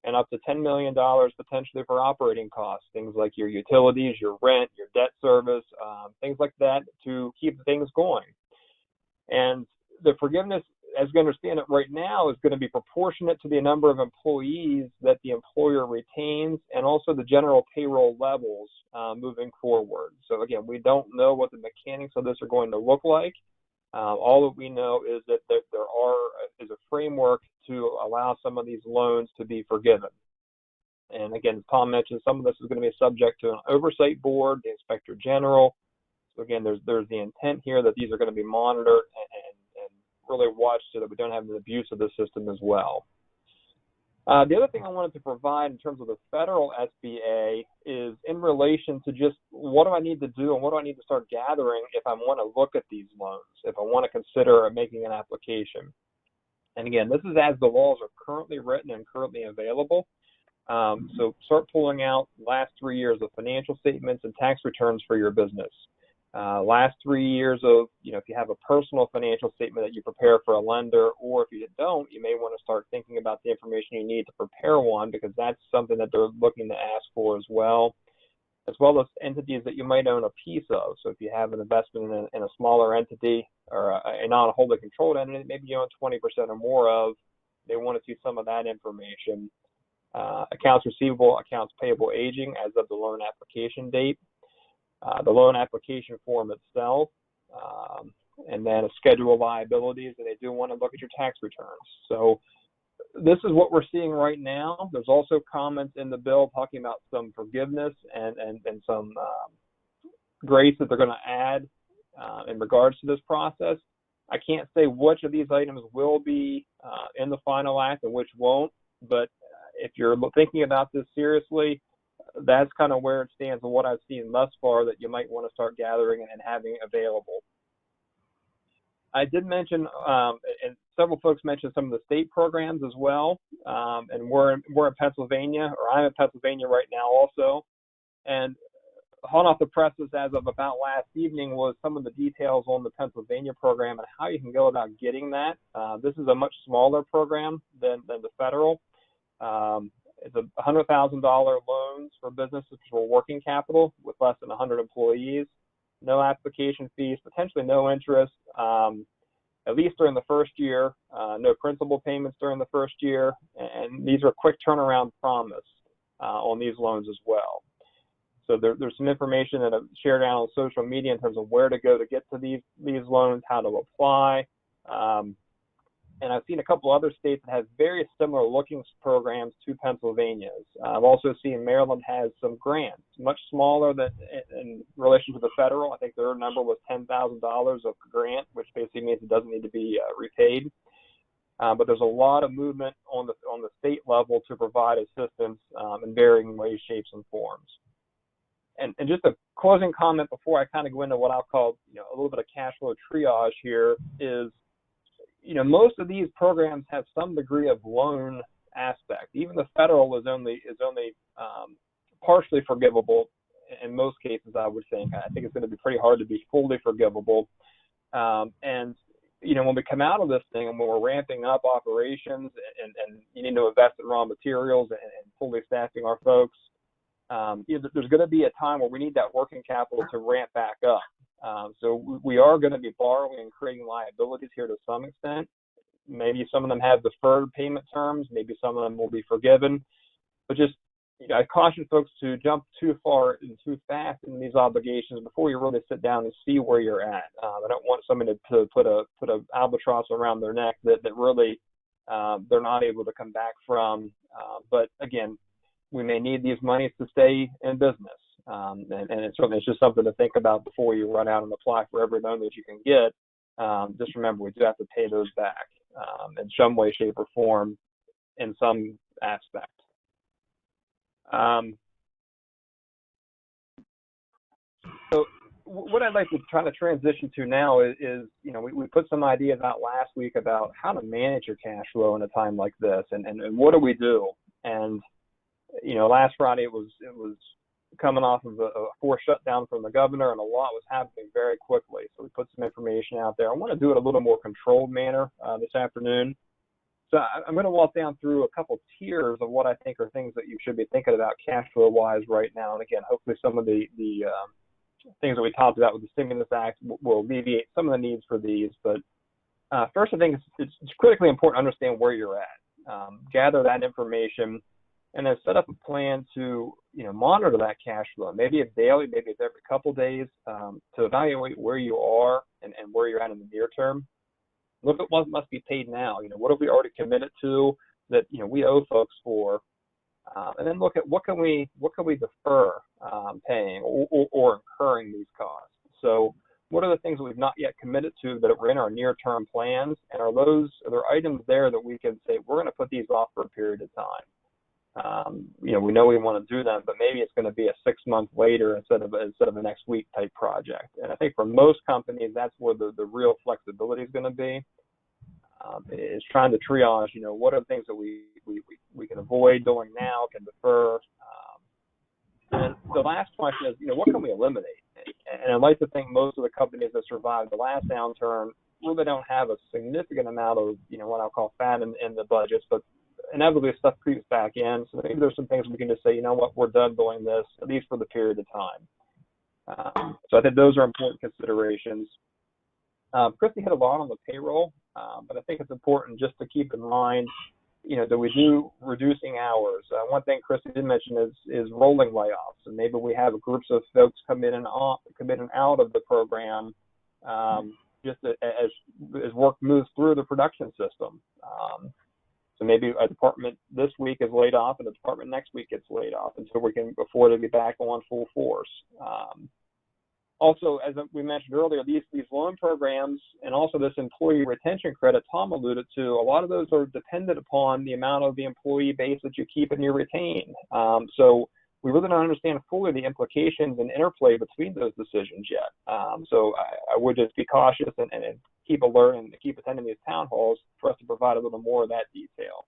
D: and up to $10 million potentially for operating costs, things like your utilities, your rent, your debt service, things like that to keep things going. And the forgiveness, as we understand it right now, is going to be proportionate to the number of employees that the employer retains and also the general payroll levels moving forward. So again, we don't know what the mechanics of this are going to look like. All that we know is that there is a framework to allow some of these loans to be forgiven. And again, as Tom mentioned, some of this is going to be subject to an oversight board, the inspector general. So again, there's the intent here that these are going to be monitored and really watched so that we don't have an abuse of the system as well. The other thing I wanted to provide in terms of the federal SBA is in relation to just what do I need to do and what do I need to start gathering if I want to look at these loans, if I want to consider making an application. And again, this is as the laws are currently written and currently available. So start pulling out last 3 years of financial statements and tax returns for your business. Last 3 years of, if you have a personal financial statement that you prepare for a lender, or if you don't, you may want to start thinking about the information you need to prepare one, because that's something that they're looking to ask for as well as entities that you might own a piece of. So if you have an investment in a smaller entity or a non-wholly controlled entity, maybe you own 20% or more of, they want to see some of that information. Accounts receivable, accounts payable aging as of the loan application date. The loan application form itself, and then a schedule of liabilities, and they do want to look at your tax returns. So this is what we're seeing right now. There's also comments in the bill talking about some forgiveness and some grace that they're going to add in regards to this process. I can't say which of these items will be in the final act and which won't, but if you're thinking about this seriously, that's kind of where it stands and what I've seen thus far that you might want to start gathering and having available. I did mention, and several folks mentioned some of the state programs as well, and we're in Pennsylvania, or I'm in Pennsylvania right now also, and hot off the presses as of about last evening was some of the details on the Pennsylvania program and how you can go about getting that. This is a much smaller program than the federal. It's a $100,000 loans for businesses for working capital with less than 100 employees. No application fees, potentially no interest, at least during the first year. No principal payments during the first year, and these are quick turnaround promise on these loans as well. So there's some information that I've shared out on social media in terms of where to go to get to these loans, how to apply. And I've seen a couple other states that have very similar looking programs to Pennsylvania's. I've also seen Maryland has some grants, much smaller than in relation to the federal. I think their number was $10,000 of grant, which basically means it doesn't need to be repaid. But there's a lot of movement on the state level to provide assistance in varying ways, shapes, and forms. And just a closing comment before I kind of go into what I'll call a little bit of cash flow triage here is, most of these programs have some degree of loan aspect. Even the federal is only partially forgivable in most cases, I would think. I think it's going to be pretty hard to be fully forgivable. And when we come out of this thing and when we're ramping up operations and you need to invest in raw materials and fully staffing our folks, there's going to be a time where we need that working capital to ramp back up. So we are going to be borrowing and creating liabilities here to some extent. Maybe some of them have deferred payment terms. Maybe some of them will be forgiven. But just I caution folks to jump too far and too fast in these obligations before you really sit down and see where you're at. I don't want somebody to put a albatross around their neck that really they're not able to come back from. But again, we may need these monies to stay in business. And it's just something to think about before you run out and apply for every loan that you can get. just remember we do have to pay those back in some way, shape, or form in some aspect. So what I'd like to try to transition to now is we put some ideas out last week about how to manage your cash flow in a time like this, and what do we do? And last Friday it was coming off of a forced shutdown from the governor, and a lot was happening very quickly. So we put some information out there. I want to do it a little more controlled manner this afternoon. So I'm going to walk down through a couple tiers of what I think are things that you should be thinking about cash flow wise right now. And again, hopefully some of the things that we talked about with the Stimulus Act will alleviate some of the needs for these. But first, I think it's critically important to understand where you're at. Gather that information, and then set up a plan to monitor that cash flow. Maybe it's daily, maybe it's every couple days, to evaluate where you are and where you're at in the near term. Look at what must be paid now. What have we already committed to that we owe folks for, and then look at what can we defer paying or incurring these costs. So what are the things that we've not yet committed to that are in our near-term plans, and are there items there that we can say we're going to put these off for a period of time? We know we want to do them, but maybe it's going to be a 6 month later instead of a next week type project. And I think for most companies, that's where the real flexibility is going to be. Is trying to triage, what are the things that we can avoid doing now, can defer. And the last question is, what can we eliminate? And I'd like to think most of the companies that survived the last downturn really don't have a significant amount of, what I'll call fat in the budgets, but inevitably stuff creeps back in. So maybe there's some things we can just say, we're done doing this, at least for the period of time. So I think those are important considerations. Kristi hit a lot on the payroll, but I think it's important just to keep in mind, that we do reducing hours. One thing Kristi did mention is rolling layoffs, and maybe we have groups of folks come in and out of the program, just as work moves through the production system. So maybe a department this week is laid off, and the department next week gets laid off, and so we can afford to be back on full force. Also, as we mentioned earlier, these loan programs and also this employee retention credit Tom alluded to, a lot of those are dependent upon the amount of the employee base that you keep and you retain. So we really don't understand fully the implications and interplay between those decisions yet. So I would just be cautious and keep alert and keep attending these town halls for us to provide a little more of that detail.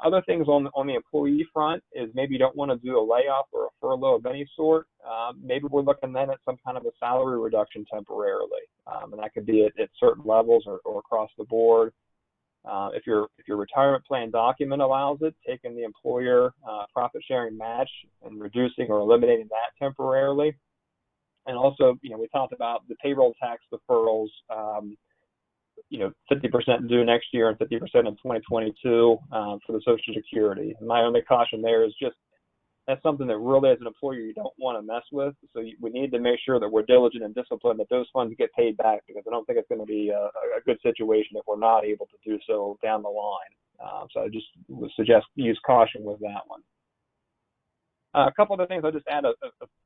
D: Other things on the employee front is maybe you don't want to do a layoff or a furlough of any sort. Maybe we're looking then at some kind of a salary reduction temporarily, and that could be at certain levels or across the board. If your retirement plan document allows it, taking the employer profit sharing match and reducing or eliminating that temporarily. And also, we talked about the payroll tax deferrals. 50% due next year and 50% in 2022 for the Social Security. And my only caution there is just that's something that really, as an employer, you don't want to mess with. So we need to make sure that we're diligent and disciplined, that those funds get paid back, because I don't think it's going to be a good situation if we're not able to do so down the line. So I just would suggest use caution with that one. A couple other things, I'll just add a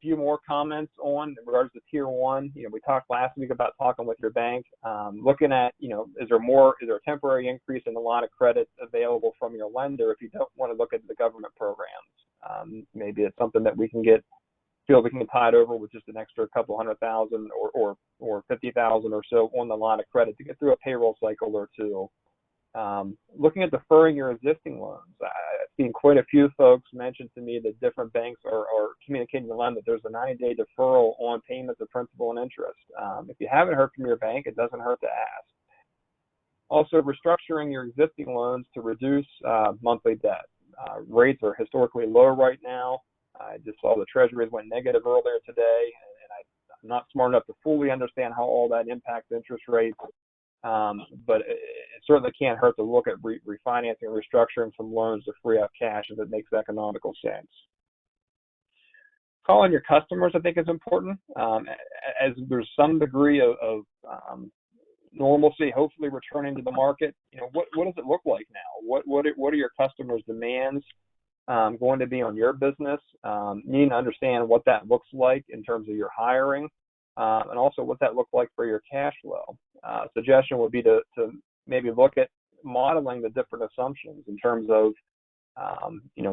D: few more comments on in regards to Tier 1. We talked last week about talking with your bank, looking at, is there a temporary increase in the line of credit available from your lender if you don't want to look at the government programs. Maybe it's something that we can feel we can get tied over with just an extra couple $100,000 or $50,000 or so on the line of credit to get through a payroll cycle or two. Looking at deferring your existing loans, I've seen quite a few folks mention to me that different banks are communicating to them that there's a 90-day deferral on payments of principal and interest. If you haven't heard from your bank, it doesn't hurt to ask. Also, restructuring your existing loans to reduce monthly debt. Rates are historically low right now. I just saw the Treasuries went negative earlier today, and I'm not smart enough to fully understand how all that impacts interest rates. But it certainly can't hurt to look at refinancing or restructuring some loans to free up cash if it makes economical sense. Calling your customers, I think, is important. As there's some degree of normalcy, hopefully returning to the market. What does it look like now? What are your customers' demands going to be on your business? You need to understand what that looks like in terms of your hiring. and also what that look like for your cash flow. Suggestion would be to maybe look at modeling the different assumptions in terms of,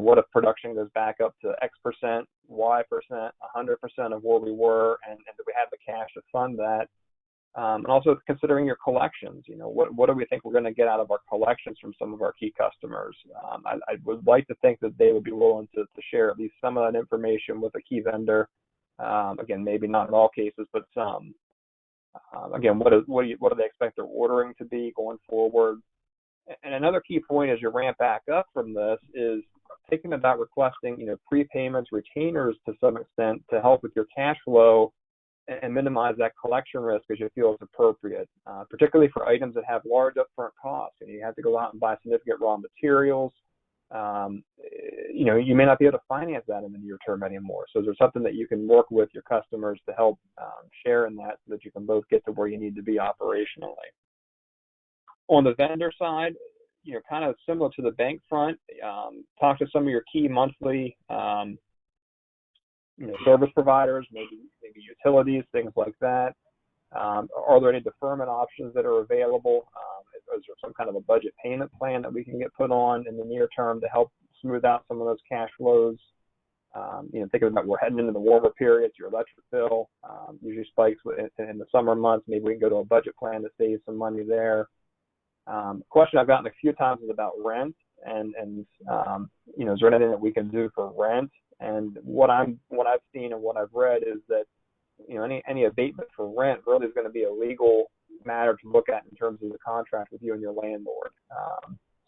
D: what if production goes back up to X percent, Y percent, 100% of where we were, and do we have the cash to fund that? And also considering your collections, what do we think we're going to get out of our collections from some of our key customers? I would like to think that they would be willing to share at least some of that information with a key vendor. Again, maybe not in all cases, but some. Again, what do they expect their ordering to be going forward? And another key point as you ramp back up from this is thinking about requesting, prepayments, retainers to some extent to help with your cash flow and minimize that collection risk as you feel is appropriate, particularly for items that have large upfront costs. And you have to go out and buy significant raw materials. You may not be able to finance that in the near term anymore. So there's something that you can work with your customers to help share in that so that you can both get to where you need to be operationally. On the vendor side, kind of similar to the bank front, talk to some of your key monthly service providers, maybe utilities, things like that. Are there any deferment options that are available? Is there some kind of a budget payment plan that we can get put on in the near term to help smooth out some of those cash flows? Thinking about we're heading into the warmer periods, your electric bill usually spikes in the summer months. Maybe we can go to a budget plan to save some money there. Question I've gotten a few times is about rent, and is there anything that we can do for rent? And what I've seen and what I've read is that any abatement for rent really is going to be a legal matter to look at in terms of the contract with you and your landlord.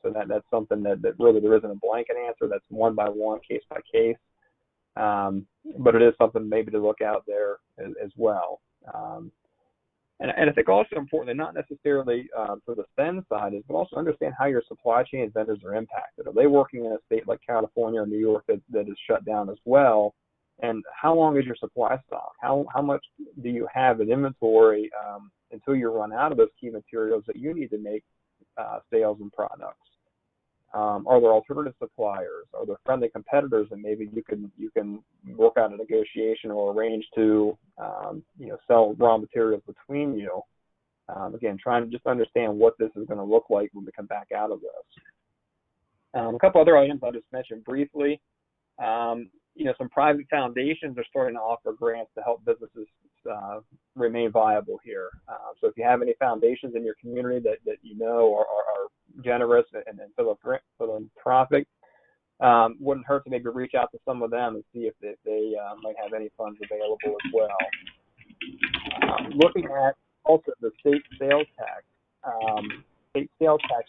D: So that's something that really there isn't a blanket answer. That's one by one, case by case. But it is something maybe to look out there as well. And I think also importantly, not necessarily for the spend side, but also understand how your supply chain vendors are impacted. Are they working in a state like California or New York that is shut down as well? And how long is your supply stock? How much do you have in inventory until you run out of those key materials that you need to make sales and products? Are there alternative suppliers? Are there friendly competitors that maybe you can work out a negotiation or arrange to sell raw materials between you? Again, trying to just understand what this is going to look like when we come back out of this. A couple other items I'll just mention briefly. Some private foundations are starting to offer grants to help businesses remain viable here. So if you have any foundations in your community that are generous and philanthropic, wouldn't hurt to maybe reach out to some of them and see if they might have any funds available as well. Looking at also the state sales tax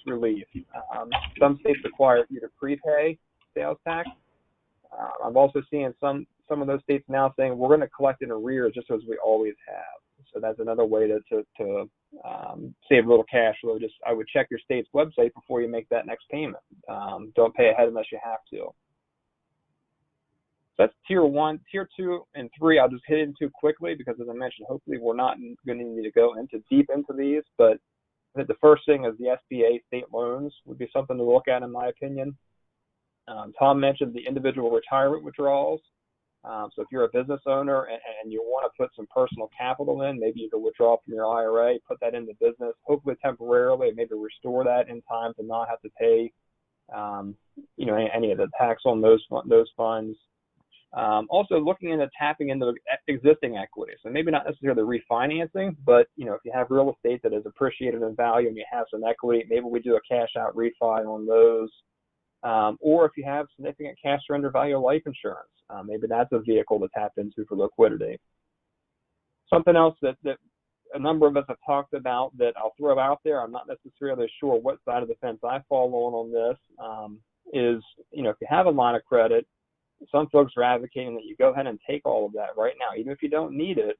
D: relief. Some states require you to prepay sales tax. I'm also seeing some of those states now saying we're going to collect in arrears just as we always have. So that's another way to save a little cash flow. I would check your state's website before you make that next payment. Don't pay ahead unless you have to. So that's tier 1. Tier 2 and 3, I'll just hit into quickly because, as I mentioned, hopefully we're not going to need to go deep into these. But I think the first thing is the SBA state loans would be something to look at, in my opinion. Tom mentioned the individual retirement withdrawals. So if you're a business owner and you want to put some personal capital in, maybe you can withdraw from your IRA, put that into business, hopefully temporarily, maybe restore that in time to not have to pay, any of the tax on those funds. Also looking into tapping into existing equities, and maybe not necessarily refinancing, but if you have real estate that is appreciated in value and you have some equity, maybe we do a cash out refi on those. Or if you have significant cash surrender value life insurance, maybe that's a vehicle to tap into for liquidity. Something else that a number of us have talked about that I'll throw out there, I'm not necessarily sure what side of the fence I fall on this, is, if you have a line of credit, some folks are advocating that you go ahead and take all of that right now, even if you don't need it,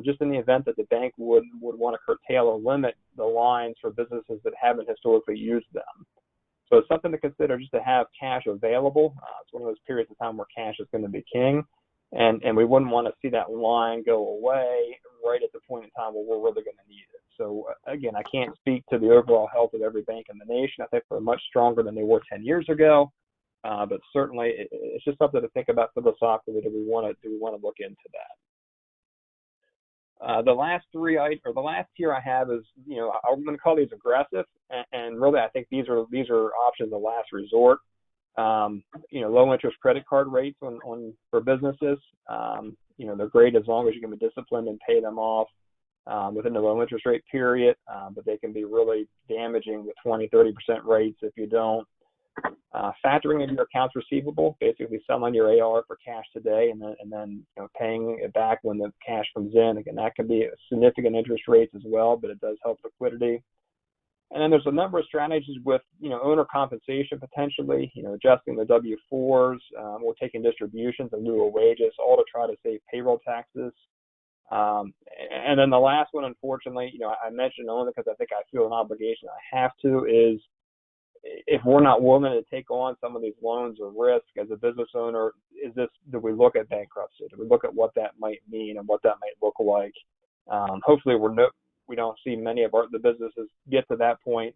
D: just in the event that the bank would want to curtail or limit the lines for businesses that haven't historically used them. So it's something to consider just to have cash available. It's one of those periods of time where cash is going to be king, and we wouldn't want to see that line go away right at the point in time where we're really going to need it. So again, I can't speak to the overall health of every bank in the nation. I think they're much stronger than they were 10 years ago, but certainly it's just something to think about philosophically. Do we want to look into that? The last tier I have is, I'm going to call these aggressive, and really I think these are options of last resort. Low interest credit card rates for businesses. They're great as long as you can be disciplined and pay them off within the low interest rate period, but they can be really damaging with 20-30% rates if you don't. Factoring in your accounts receivable, basically selling your AR for cash today and then paying it back when the cash comes in. Again, that can be significant interest rates as well, but it does help liquidity. And then there's a number of strategies with owner compensation potentially, adjusting the W-4s or taking distributions in lieu of wages, all to try to save payroll taxes. And then the last one, unfortunately, I mentioned only because I think I feel an obligation I have to, is if we're not willing to take on some of these loans or risk as a business owner, do we look at bankruptcy? Do we look at what that might mean and what that might look like? Hopefully we don't see many of the businesses get to that point.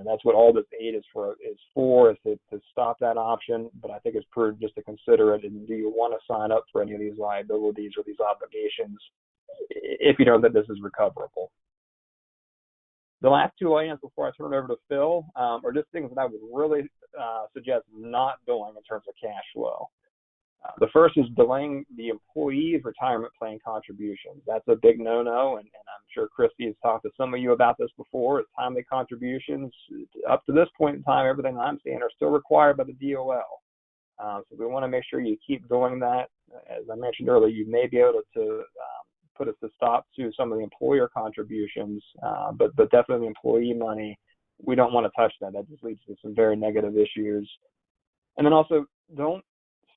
D: That's what all this aid is to stop that option. But I think it's prudent just to consider it. And do you want to sign up for any of these liabilities or these obligations if you know that this is recoverable? The last two items before I turn it over to Phil are just things that I would really suggest not doing in terms of cash flow. The first is delaying the employee's retirement plan contributions. That's a big no-no, and I'm sure Kristi has talked to some of you about this before. It's timely contributions. Up to this point in time, everything I'm seeing are still required by the DOL. So we want to make sure you keep doing that. As I mentioned earlier, you may be able to put us to stop to some of the employer contributions, but definitely employee money, we don't want to touch that. That just leads to some very negative issues. And then also, don't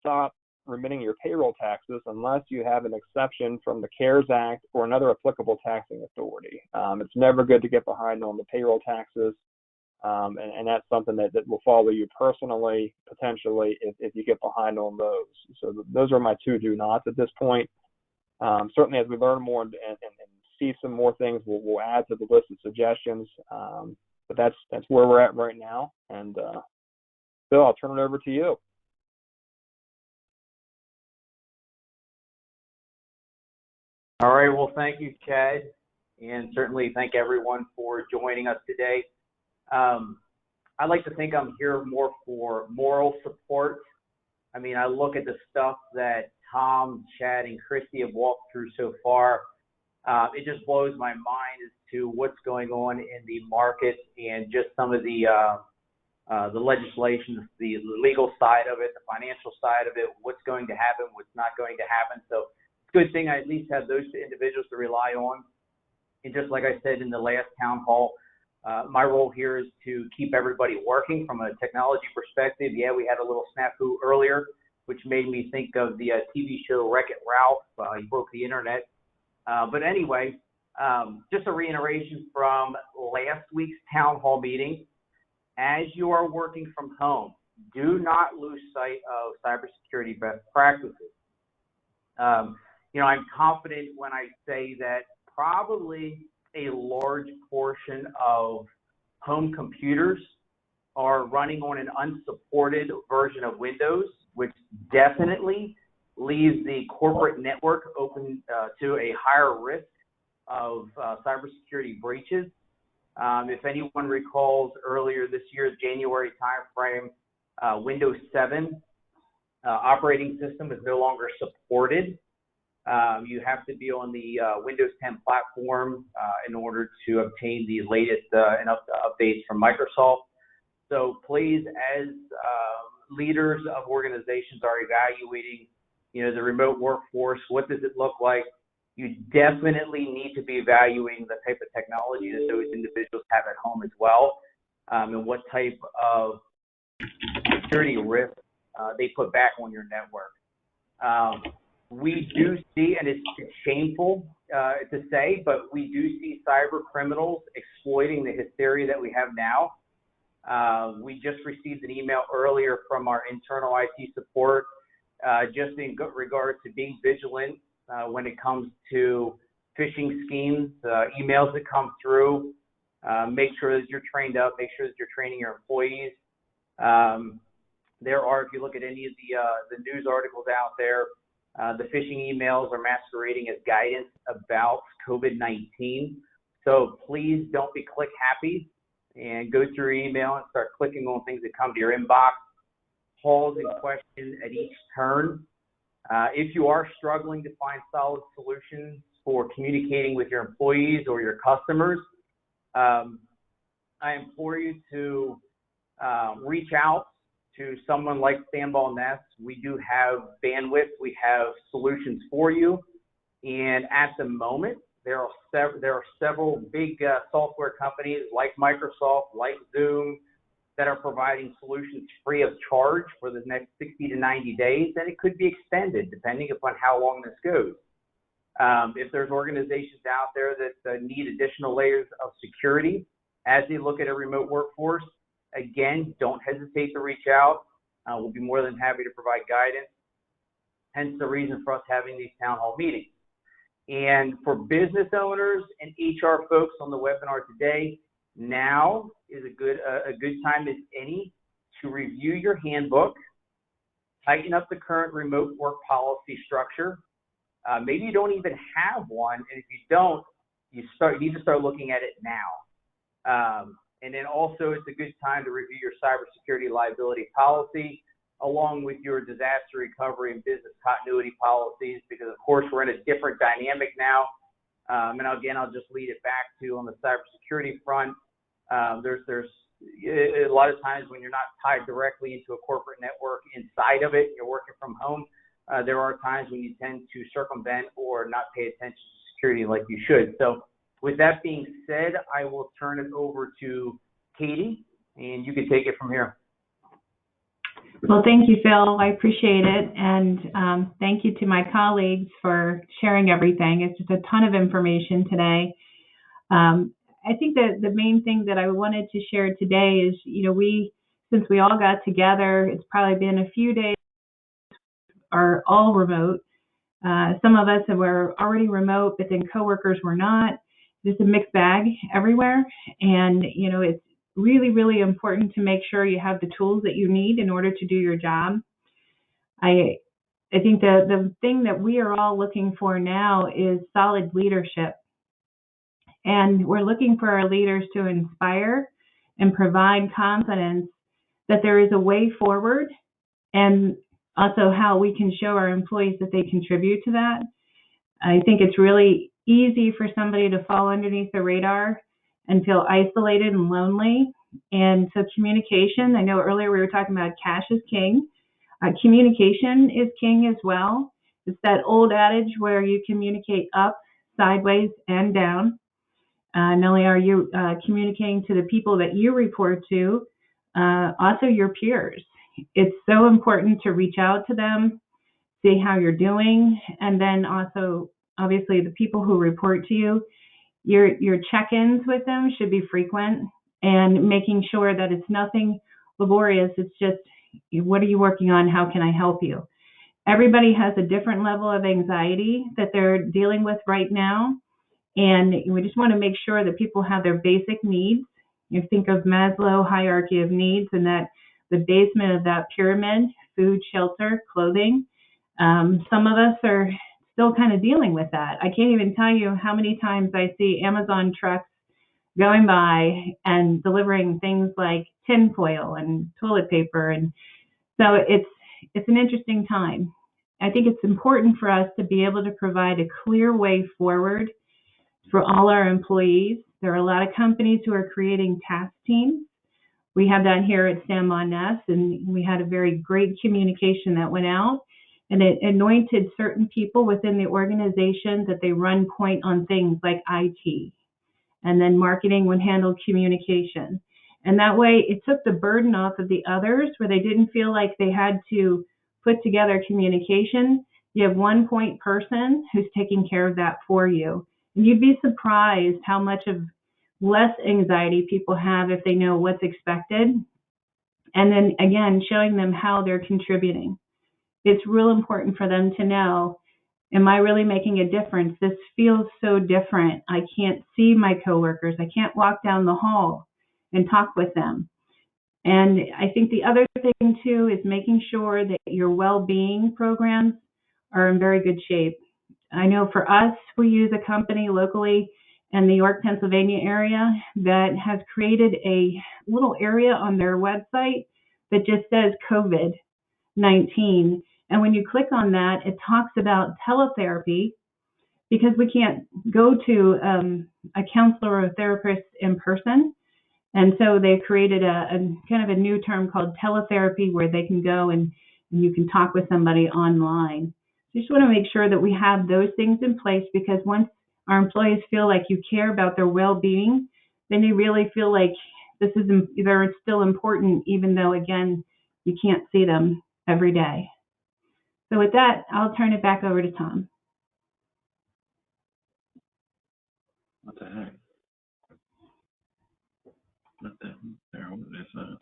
D: stop remitting your payroll taxes unless you have an exception from the CARES Act or another applicable taxing authority. It's never good to get behind on the payroll taxes, and that's something that will follow you personally, potentially, if you get behind on those. So those are my two do-nots at this point. Certainly, as we learn more and see some more things, we'll add to the list of suggestions. But that's where we're at right now. And Bill, I'll turn it over to you.
E: All right. Well, thank you, Chad, and certainly thank everyone for joining us today. I like to think I'm here more for moral support. I mean, I look at the stuff that Tom, Chad, and Kristi have walked through so far. It just blows my mind as to what's going on in the market and just some of the legislation, the legal side of it, the financial side of it, what's going to happen, what's not going to happen. So it's a good thing I at least have those two individuals to rely on. And just like I said in the last town hall, my role here is to keep everybody working from a technology perspective. Yeah, we had a little snafu earlier, which made me think of the TV show Wreck-It Ralph. He broke the internet. But anyway, just a reiteration from last week's town hall meeting. As you are working from home, do not lose sight of cybersecurity best practices. I'm confident when I say that probably a large portion of home computers are running on an unsupported version of Windows, which definitely leaves the corporate network open to a higher risk of cybersecurity breaches. If anyone recalls earlier this year's January timeframe, Windows 7 operating system is no longer supported. You have to be on the Windows 10 platform in order to obtain the latest updates from Microsoft. So please, as leaders of organizations are evaluating, the remote workforce, what does it look like? You definitely need to be evaluating the type of technology that those individuals have at home as well, and what type of security risk they put back on your network. We do see, and it's shameful to say, but we do see cyber criminals exploiting the hysteria that we have now. We just received an email earlier from our internal IT support, just in regards to being vigilant when it comes to phishing schemes, emails that come through. Make sure that you're trained up. Make sure that you're training your employees. There are, if you look at any of the news articles out there, The phishing emails are masquerading as guidance about COVID-19. So please don't be click happy and go through your email and start clicking on things that come to your inbox. Pause and question at each turn. If you are struggling to find solid solutions for communicating with your employees or your customers, I implore you to reach out to someone like Stambaugh Ness. We do have bandwidth. We have solutions for you. And at the moment, there are several big software companies like Microsoft, like Zoom, that are providing solutions free of charge for the next 60 to 90 days, and it could be extended depending upon how long this goes. If there's organizations out there that need additional layers of security as they look at a remote workforce, again, don't hesitate to reach out. We'll be more than happy to provide guidance, hence the reason for us having these town hall meetings. And for business owners and HR folks on the webinar today, now is a good time as any to review your handbook, tighten up the current remote work policy structure. Maybe you don't even have one, and if you don't, you need to start looking at it now. And then also, it's a good time to review your cybersecurity liability policy, along with your disaster recovery and business continuity policies, because of course we're in a different dynamic now. And again, I'll just lead it back to on the cybersecurity front. There's a lot of times when you're not tied directly into a corporate network inside of it, you're working from home. There are times when you tend to circumvent or not pay attention to security like you should. So with that being said, I will turn it over to Katie, and you can take it from here.
F: Well, thank you, Phil. I appreciate it. And thank you to my colleagues for sharing everything. It's just a ton of information today. I think that the main thing that I wanted to share today is, since we all got together, it's probably been a few days, are all remote. Some of us were already remote, but then coworkers were not. It's a mixed bag everywhere. And, it's really, really important to make sure you have the tools that you need in order to do your job. I think the thing that we are all looking for now is solid leadership. And we're looking for our leaders to inspire and provide confidence that there is a way forward, and also how we can show our employees that they contribute to that. I think it's really easy for somebody to fall underneath the radar and feel isolated and lonely. And so communication, I know earlier we were talking about cash is king. Communication is king as well. It's that old adage where you communicate up, sideways, and down. Not only are you communicating to the people that you report to, also your peers. It's so important to reach out to them, see how you're doing, and then also, obviously, the people who report to you, your check-ins with them should be frequent, and making sure that it's nothing laborious. It's just, what are you working on? How can I help you? Everybody has a different level of anxiety that they're dealing with right now. And we just want to make sure that people have their basic needs. You think of Maslow hierarchy of needs, and that the basement of that pyramid, food, shelter, clothing. Some of us are still kind of dealing with that. I can't even tell you how many times I see Amazon trucks going by and delivering things like tinfoil and toilet paper. And so it's an interesting time. I think it's important for us to be able to provide a clear way forward for all our employees. There are a lot of companies who are creating task teams. We have that here at Stambaugh Ness, and we had a very great communication that went out, and it anointed certain people within the organization that they run point on things like IT, and then marketing would handle communication. And that way it took the burden off of the others, where they didn't feel like they had to put together communication. You have one point person who's taking care of that for you. And you'd be surprised how much of less anxiety people have if they know what's expected. And then again, showing them how they're contributing. It's real important for them to know, am I really making a difference? This feels so different. I can't see my coworkers. I can't walk down the hall and talk with them. And I think the other thing too is making sure that your well-being programs are in very good shape. I know for us, we use a company locally in the York, Pennsylvania area that has created a little area on their website that just says COVID-19. And when you click on that, it talks about teletherapy because we can't go to a counselor or a therapist in person. And so they created a kind of a new term called teletherapy where they can go and you can talk with somebody online. So just want to make sure that we have those things in place, because once our employees feel like you care about their well-being, then they really feel like this is they're still important, even though, again, you can't see them every day. So with that, I'll turn it back over to Tom.
G: What the heck? What the hell is that?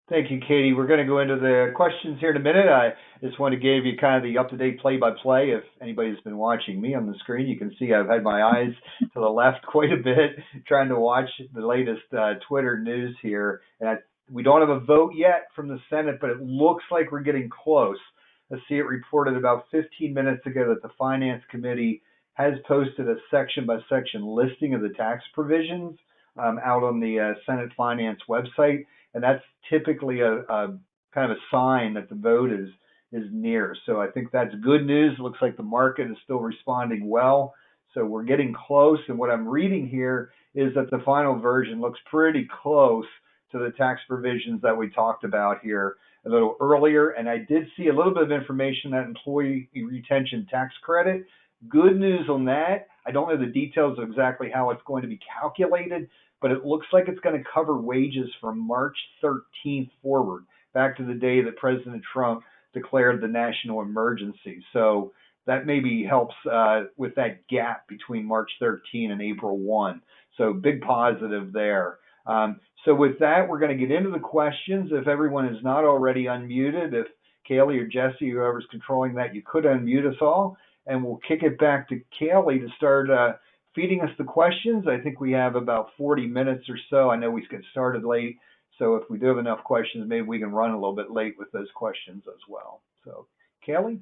B: Thank you, Katie. We're going to go into the questions here in a minute. I just want to give you kind of the up-to-date play-by-play. If anybody's been watching me on the screen, you can see I've had my eyes to the left quite a bit, trying to watch the latest Twitter news here. And we don't have a vote yet from the Senate, but it looks like we're getting close. I see it reported about 15 minutes ago that the Finance Committee has posted a section-by-section listing of the tax provisions out on the Senate Finance website. And that's typically a kind of a sign that the vote is near. So I think that's good news. It looks like the market is still responding well. So we're getting close. And what I'm reading here is that the final version looks pretty close to the tax provisions that we talked about here a little earlier. And I did see a little bit of information that employee retention tax credit. Good news on that. I don't know the details of exactly how it's going to be calculated, but it looks like it's going to cover wages from March 13th forward, back to the day that President Trump declared the national emergency. So that maybe helps with that gap between March 13 and April 1. So big positive there. So with that, we're going to get into the questions. If everyone is not already unmuted, if Kaylee or Jesse, whoever's controlling that, you could unmute us all, and we'll kick it back to Kaylee to start feeding us the questions. I think we have about 40 minutes or so. I know we get started late, so if we do have enough questions, maybe we can run a little bit late with those questions as well. So, Kaylee?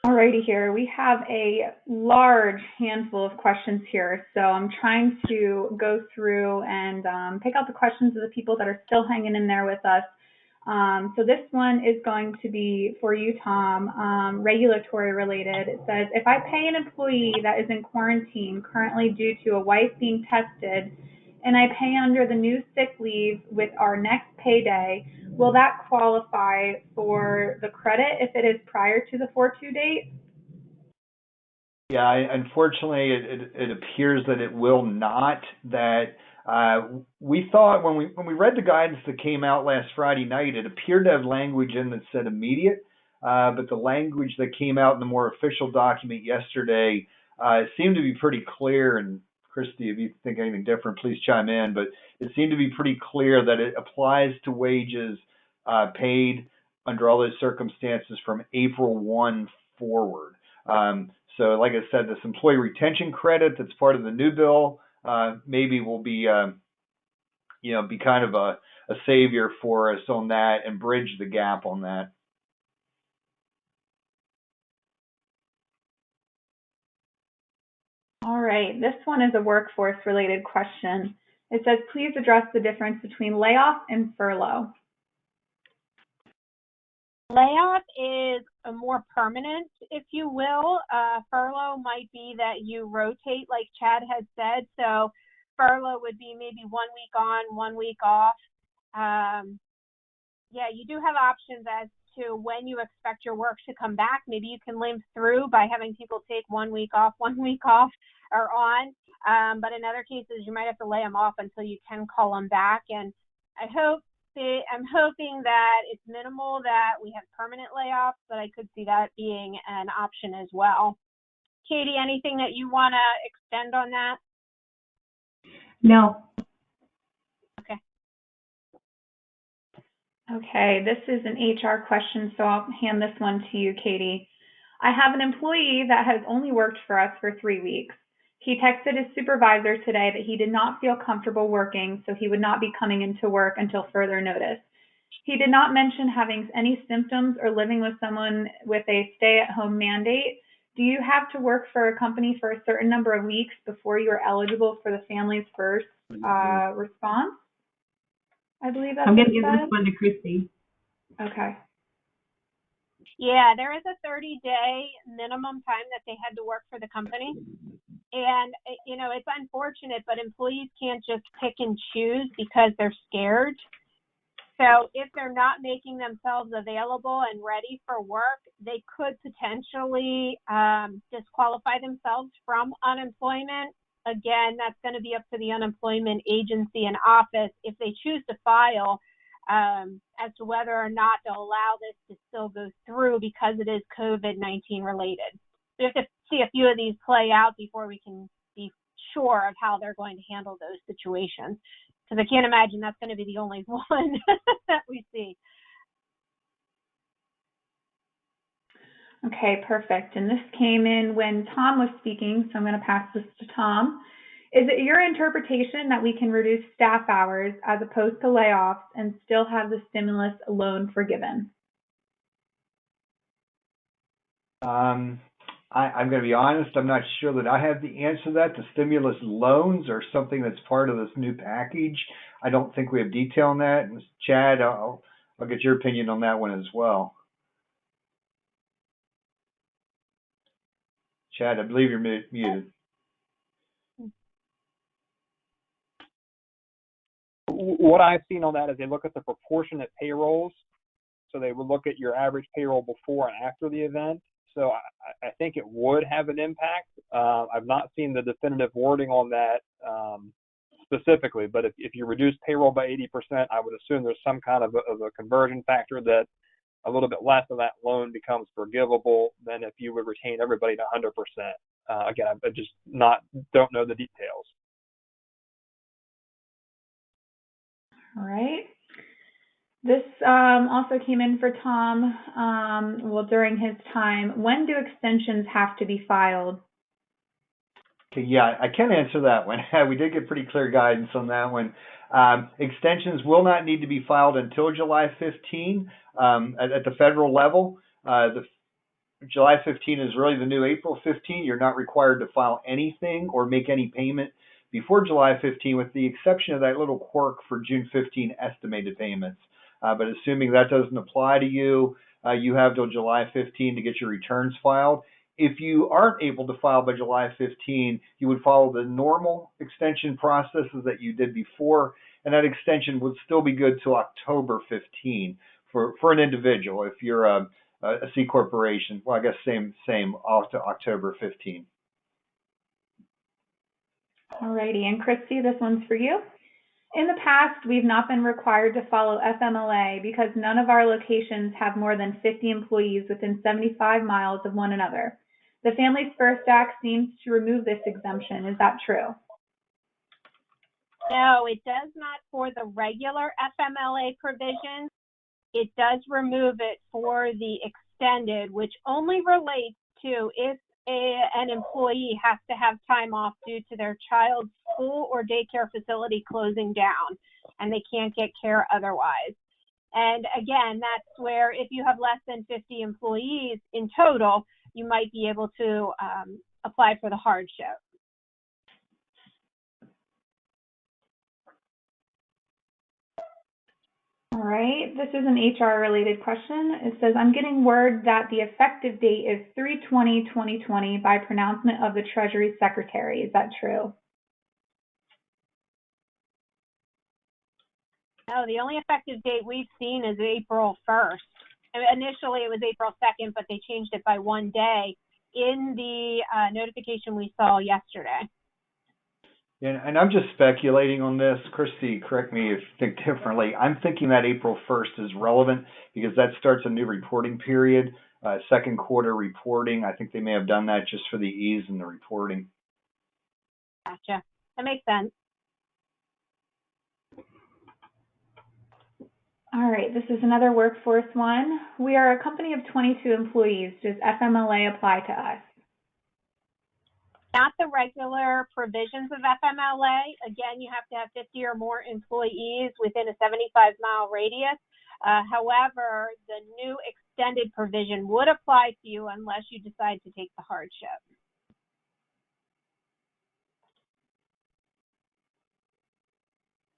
A: Alrighty here. We have a large handful of questions here, so I'm trying to go through and pick out the questions of the people that are still hanging in there with us. So this one is going to be for you, Tom, regulatory related. It says, if I pay an employee that is in quarantine currently due to a wife being tested, and I pay under the new sick leave with our next payday, will that qualify for the credit if it is prior to the 4/2 date?
B: Yeah, unfortunately, it appears that it will not. That we thought when we read the guidance that came out last Friday night, it appeared to have language in that said immediate, but the language that came out in the more official document yesterday seemed to be pretty clear. And Kristi, if you think anything different, please chime in. But it seemed to be pretty clear that it applies to wages paid under all those circumstances from April 1 forward. So like I said, this employee retention credit that's part of the new bill maybe will be, be kind of a savior for us on that and bridge the gap on that.
A: All right, this one is a workforce related question. It says, please address the difference between layoff and furlough.
C: Layoff is a more permanent, if you will. Furlough might be that you rotate, like Chad had said. So furlough would be maybe 1 week on, 1 week off. Yeah, you do have options as to when you expect your work to come back. Maybe you can limp through by having people take 1 week off, 1 week off, or on. But in other cases, you might have to lay them off until you can call them back. And I'm hoping that it's minimal, that we have permanent layoffs, but I could see that being an option as well. Katie, anything that you want to extend on that?
F: No.
A: Okay, this is an HR question, so I'll hand this one to you, Katie. I have an employee that has only worked for us for 3 weeks. He texted his supervisor today that he did not feel comfortable working, so he would not be coming into work until further notice. He did not mention having any symptoms or living with someone with a stay-at-home mandate. Do you have to work for a company for a certain number of weeks before you are eligible for the family's first response? I believe that's
F: I'm
A: what
F: going to
A: it
F: give
A: says.
F: this one to Kristi.
A: Okay.
C: Yeah, there is a 30-day minimum time that they had to work for the company. And, you know, it's unfortunate, but employees can't just pick and choose because they're scared. So if they're not making themselves available and ready for work, they could potentially disqualify themselves from unemployment. Again, that's going to be up to the unemployment agency and office if they choose to file as to whether or not they'll allow this to still go through because it is COVID-19 related. We have to see a few of these play out before we can be sure of how they're going to handle those situations. Because I can't imagine that's going to be the only one that we see.
A: Okay, perfect. And this came in when Tom was speaking, so I'm going to pass this to Tom. Is it your interpretation that we can reduce staff hours as opposed to layoffs and still have the stimulus loan forgiven?
B: I'm going to be honest, I'm not sure that I have the answer to that. The stimulus loans are something that's part of this new package. I don't think we have detail on that. And Chad, I'll get your opinion on that one as well. Chad, I believe you're muted.
D: What I've seen on that is they look at the proportionate payrolls. So they would look at your average payroll before and after the event. So I think it would have an impact. I've not seen the definitive wording on that specifically, but if you reduce payroll by 80%, I would assume there's some kind of a conversion factor that a little bit less of that loan becomes forgivable than if you would retain everybody to 100%. Again, I just don't know the details.
A: All right. This also came in for Tom, during his time. When do extensions have to be filed?
B: Okay, yeah, I can answer that one. We did get pretty clear guidance on that one. Extensions will not need to be filed until July 15 at the federal level. The July 15 is really the new April 15. You're not required to file anything or make any payment before July 15, with the exception of that little quirk for June 15 estimated payments. But assuming that doesn't apply to you, you have till July 15 to get your returns filed. If you aren't able to file by July 15, you would follow the normal extension processes that you did before, and that extension would still be good till October 15 for an individual. If you're a C corporation, well, I guess same off to October 15.
A: All righty, and Kristi, this one's for you. In the past, we've not been required to follow FMLA because none of our locations have more than 50 employees within 75 miles of one another. The Families First Act seems to remove this exemption. Is that true?
C: No, it does not for the regular FMLA provisions. It does remove it for the extended, which only relates to if an employee has to have time off due to their child's school or daycare facility closing down and they can't get care otherwise. And again, that's where if you have less than 50 employees in total, you might be able to apply for the hardship.
A: All right, this is an HR related question. It says, I'm getting word that the effective date is 3/20/2020 by pronouncement of the Treasury Secretary. Is that true?
C: No, the only effective date we've seen is April 1st. Initially, it was April 2nd, but they changed it by one day in the notification we saw yesterday.
B: Yeah, and I'm just speculating on this. Kristi, correct me if you think differently. I'm thinking that April 1st is relevant because that starts a new reporting period, second quarter reporting. I think they may have done that just for the ease in the reporting.
C: Gotcha. That makes sense.
A: All right, this is another workforce one. We are a company of 22 employees. Does FMLA apply to us?
C: not the regular provisions of FMLA. Again, you have to have 50 or more employees within a 75-mile radius. However, the new extended provision would apply to you unless you decide to take the hardship.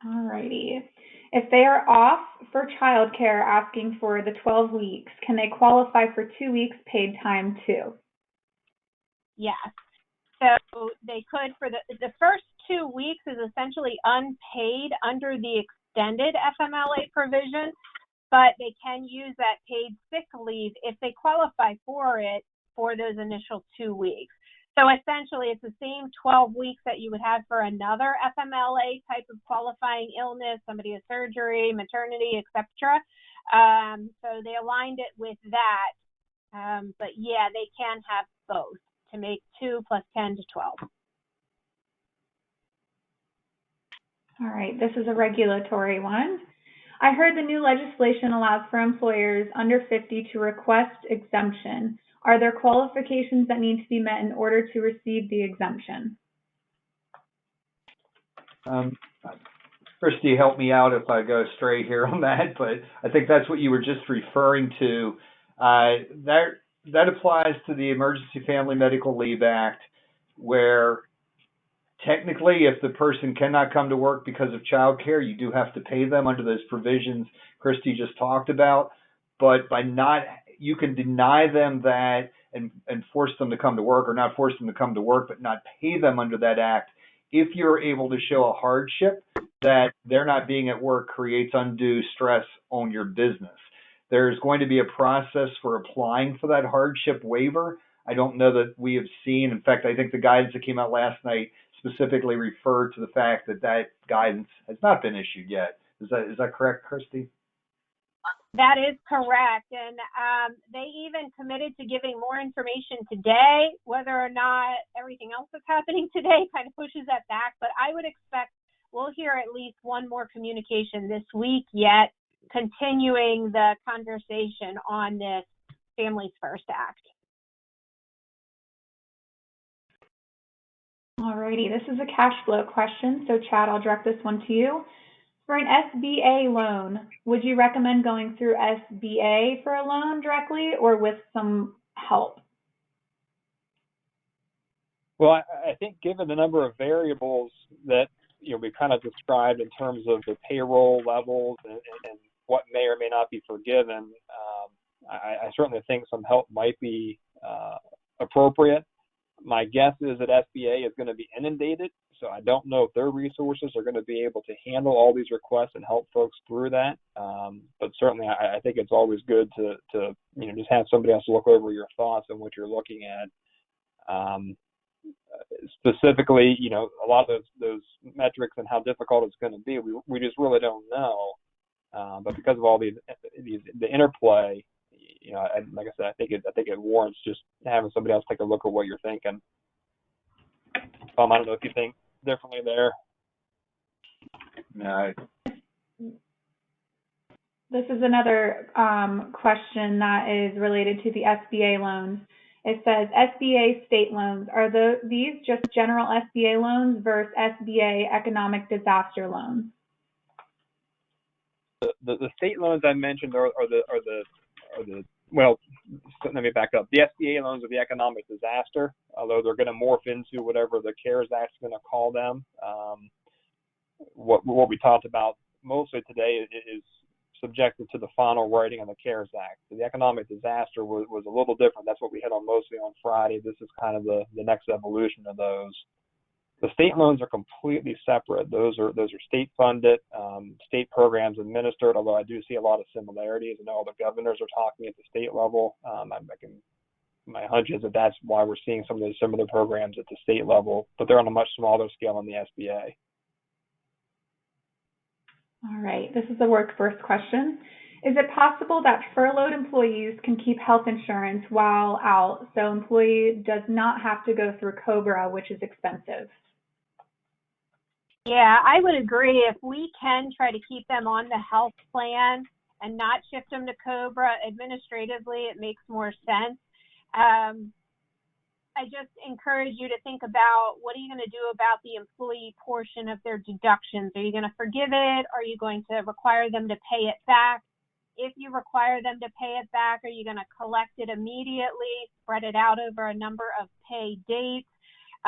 A: All righty. If they are off for childcare asking for the 12 weeks, can they qualify for 2 weeks paid time too?
C: Yes. So they could, for the first 2 weeks is essentially unpaid under the extended FMLA provision, but they can use that paid sick leave if they qualify for it for those initial 2 weeks. So essentially, it's the same 12 weeks that you would have for another FMLA type of qualifying illness, somebody has surgery, maternity, etc. So they aligned it with that. But yeah, they can have both to make 2 plus 10 to 12.
A: All right, this is a regulatory one. I heard the new legislation allows for employers under 50 to request exemption. Are there qualifications that need to be met in order to receive the exemption?
B: Kristi, help me out if I go astray here on that, but I think that's what you were just referring to. That applies to the Emergency Family Medical Leave Act, where technically, if the person cannot come to work because of child care, you do have to pay them under those provisions Kristi just talked about. But you can deny them that and force them to come to work, or not force them to come to work, but not pay them under that act if you're able to show a hardship that they're not being at work creates undue stress on your business. There's going to be a process for applying for that hardship waiver. I don't know that we have seen. In fact, I think the guidance that came out last night specifically referred to the fact that that guidance has not been issued yet. Is that correct, Kristi?
C: That is correct, and they even committed to giving more information today. Whether or not everything else that's happening today kind of pushes that back, but I would expect we'll hear at least one more communication this week yet, continuing the conversation on this Families First Act.
A: All righty, this is a cash flow question, so Chad, I'll direct this one to you. For an SBA loan, would you recommend going through SBA for a loan directly or with some help?
D: Well, I think given the number of variables that we kind of described in terms of the payroll levels and what may or may not be forgiven, I certainly think some help might be appropriate. My guess is that SBA is going to be inundated, so I don't know if their resources are going to be able to handle all these requests and help folks through that. But certainly, I think it's always good to just have somebody else look over your thoughts and what you're looking at. Specifically, a lot of those metrics and how difficult it's going to be, we just really don't know. But because of all the interplay, like I said, I think it warrants just having somebody else take a look at what you're thinking. I don't know if you think differently there.
B: No.
A: This is another question that is related to the SBA loans. It says SBA state loans. Are these just general SBA loans versus SBA economic disaster loans?
D: The state loans I mentioned are the well, let me back up. The SBA loans are the economic disaster, although they're going to morph into whatever the CARES Act is going to call them. What we talked about mostly today is subjected to the final writing of the CARES Act. So the economic disaster was a little different. That's what we hit on mostly on Friday. This is kind of the next evolution of those. The state loans are completely separate. Those are state funded, state programs administered, although I do see a lot of similarities. I know all the governors are talking at the state level. My hunch is that's why we're seeing some of those similar programs at the state level, but they're on a much smaller scale on the SBA.
A: All right, this is a workforce question. Is it possible that furloughed employees can keep health insurance while out, so employee does not have to go through COBRA, which is expensive?
C: Yeah, I would agree. If we can try to keep them on the health plan and not shift them to COBRA administratively, it makes more sense. I just encourage you to think about what are you going to do about the employee portion of their deductions? Are you going to forgive it? Are you going to require them to pay it back? If you require them to pay it back, are you going to collect it immediately, spread it out over a number of pay dates?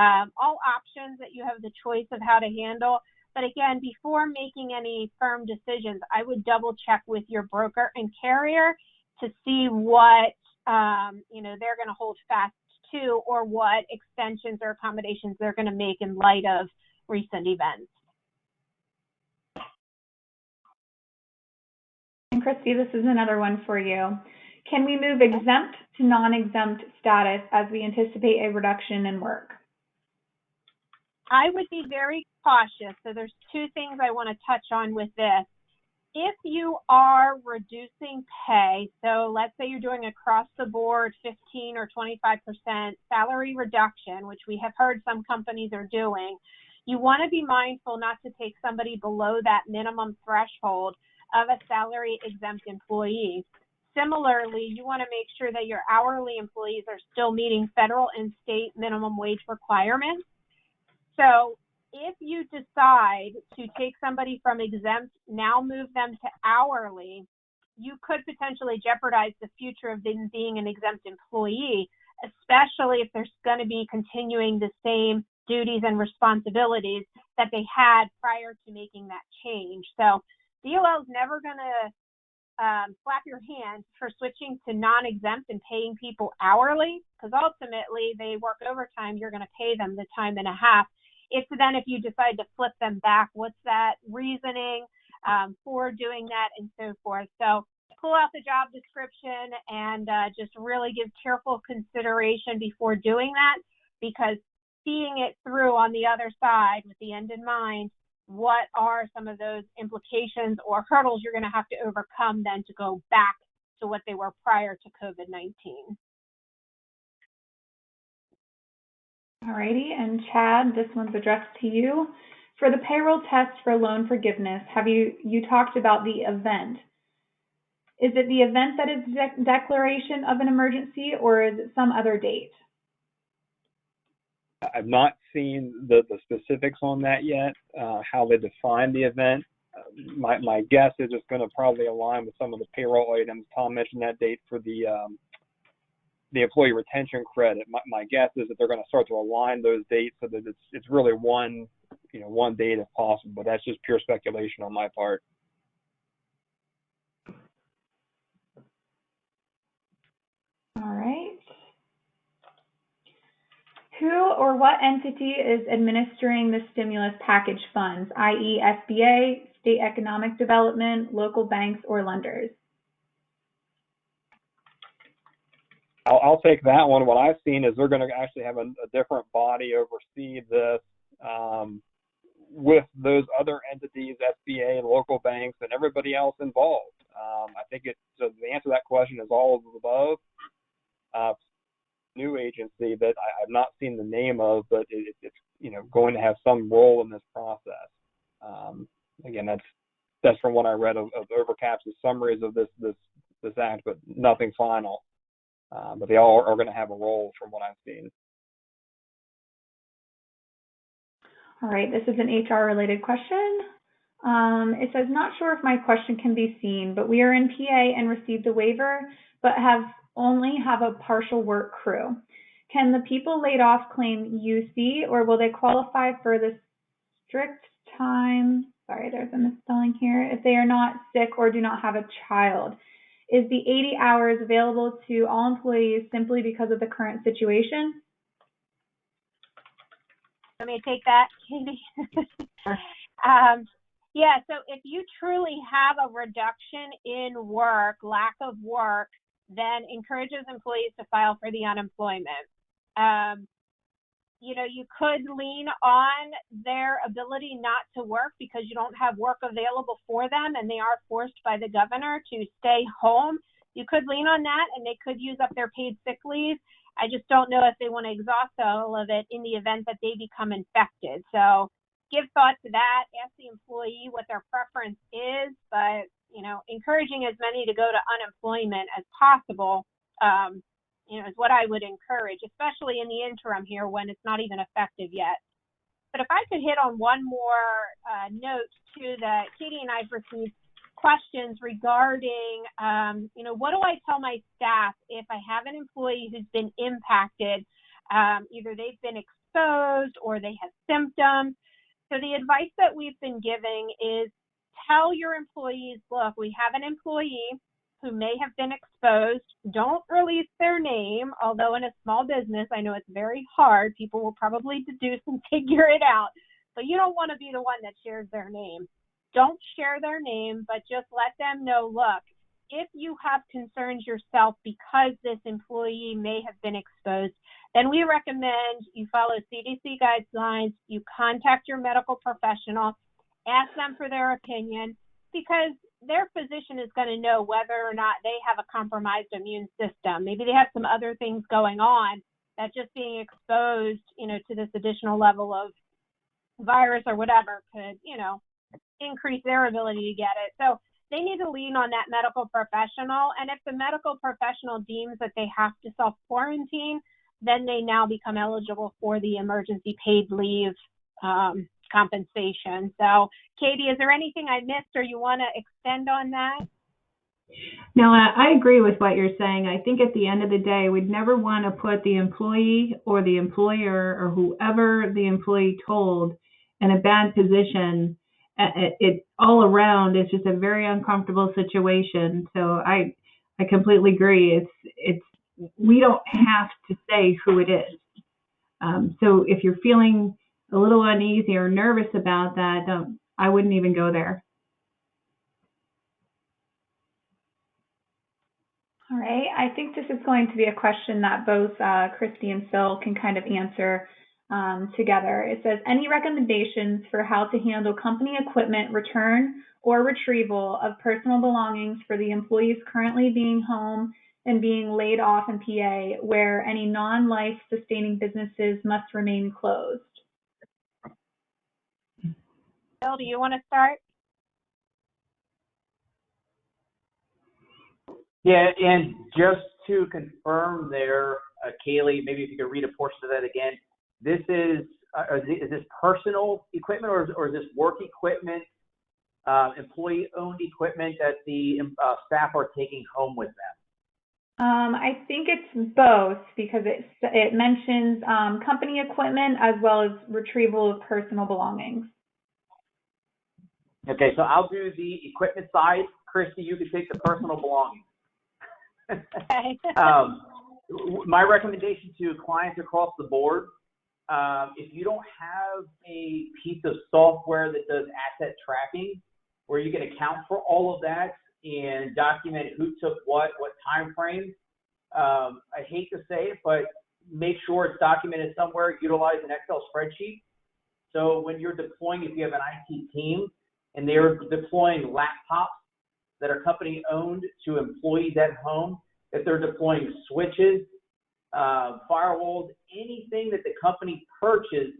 C: All options that you have the choice of how to handle. But again, before making any firm decisions, I would double check with your broker and carrier to see what they're going to hold fast to, or what extensions or accommodations they're going to make in light of recent events.
A: And Kristi, this is another one for you. Can we move exempt to non-exempt status as we anticipate a reduction in work?
C: I would be very cautious. So there's two things I want to touch on with this. If you are reducing pay, so let's say you're doing across the board 15 or 25% salary reduction, which we have heard some companies are doing, you want to be mindful not to take somebody below that minimum threshold of a salary exempt employee. Similarly, you want to make sure that your hourly employees are still meeting federal and state minimum wage requirements. So if you decide to take somebody from exempt, now move them to hourly, you could potentially jeopardize the future of them being an exempt employee, especially if they're going to be continuing the same duties and responsibilities that they had prior to making that change. So DOL is never going to slap your hands for switching to non-exempt and paying people hourly, because ultimately they work overtime, you're going to pay them the time and a half. It's then if you decide to flip them back, what's that reasoning for doing that and so forth. So pull out the job description and just really give careful consideration before doing that, because seeing it through on the other side with the end in mind, what are some of those implications or hurdles you're going to have to overcome then to go back to what they were prior to COVID-19.
A: Alrighty, and Chad, this one's addressed to you. For the payroll test for loan forgiveness, have you talked about the event? Is it the event that is declaration of an emergency, or is it some other date?
D: I've not seen the specifics on that yet, how they define the event. My guess is it's going to probably align with some of the payroll items. Tom mentioned that date for the employee retention credit. My guess is that they're going to start to align those dates so that it's really one date if possible, but that's just pure speculation on my part.
A: All right. Who or what entity is administering the stimulus package funds, i.e. SBA, state economic development, local banks, or lenders?
D: I'll take that one. What I've seen is they're going to actually have a different body oversee this with those other entities, SBA and local banks and everybody else involved. I think so the answer to that question is all of the above. New agency that I've not seen the name of, but it's going to have some role in this process. Again, that's from what I read of Overcap's summaries of this act, but nothing final. But they all are going to have a role from what I've seen.
A: All right, this is an HR-related question. It says, not sure if my question can be seen, but we are in PA and received a waiver, but only have a partial work crew. Can the people laid off claim UC, or will they qualify for the strict time? Sorry, there's a misspelling here. If they are not sick or do not have a child. Is the 80 hours available to all employees simply because of the current situation?
C: Let me take that, Katie. Yeah, so if you truly have a reduction in work, lack of work, then encourages employees to file for the unemployment. You could lean on their ability not to work because you don't have work available for them and they are forced by the governor to stay home. You could lean on that and they could use up their paid sick leave. I just don't know if they want to exhaust all of it in the event that they become infected. So give thought to that, ask the employee what their preference is, but encouraging as many to go to unemployment as possible, is what I would encourage, especially in the interim here when it's not even effective yet. But if I could hit on one more note too, that Katie and I've received questions regarding, what do I tell my staff if I have an employee who's been impacted, either they've been exposed or they have symptoms. So the advice that we've been giving is tell your employees, look, we have an employee who may have been exposed. Don't release their name, although in a small business, I know it's very hard. People will probably deduce and figure it out, but you don't want to be the one that shares their name. Don't share their name, but just let them know, look, if you have concerns yourself because this employee may have been exposed, then we recommend you follow CDC guidelines, you contact your medical professional, ask them for their opinion, because their physician is going to know whether or not they have a compromised immune system. Maybe they have some other things going on that just being exposed, to this additional level of virus or whatever could, increase their ability to get it. So they need to lean on that medical professional. And if the medical professional deems that they have to self-quarantine, then they now become eligible for the emergency paid leave compensation. So, Katie, is there anything I missed or you want to extend on that?
F: No, I agree with what you're saying. I think at the end of the day, we'd never want to put the employee or the employer or whoever the employee told in a bad position. It all around is just a very uncomfortable situation. So I completely agree. It's we don't have to say who it is. So if you're feeling a little uneasy or nervous about that, I wouldn't even go there.
A: All right. I think this is going to be a question that both Kristi and Phil can kind of answer together. It says, any recommendations for how to handle company equipment return or retrieval of personal belongings for the employees currently being home and being laid off in PA, where any non-life sustaining businesses must remain closed?
C: Phil, do you want to start?
E: Yeah, and just to confirm there, Kaylee, maybe if you could read a portion of that again. This is this personal equipment or is this work equipment, employee-owned equipment that the staff are taking home with them?
A: I think it's both because it mentions company equipment as well as retrieval of personal belongings.
E: Okay, so I'll do the equipment side. Kristi, you can take the personal belongings.
C: Okay.
E: My recommendation to clients across the board, if you don't have a piece of software that does asset tracking, where you can account for all of that and document who took what time frame, I hate to say it, but make sure it's documented somewhere. Utilize an Excel spreadsheet. So when you're deploying, if you have an IT team and they're deploying laptops that are company owned to employees at home, if they're deploying switches, firewalls, anything that the company purchases,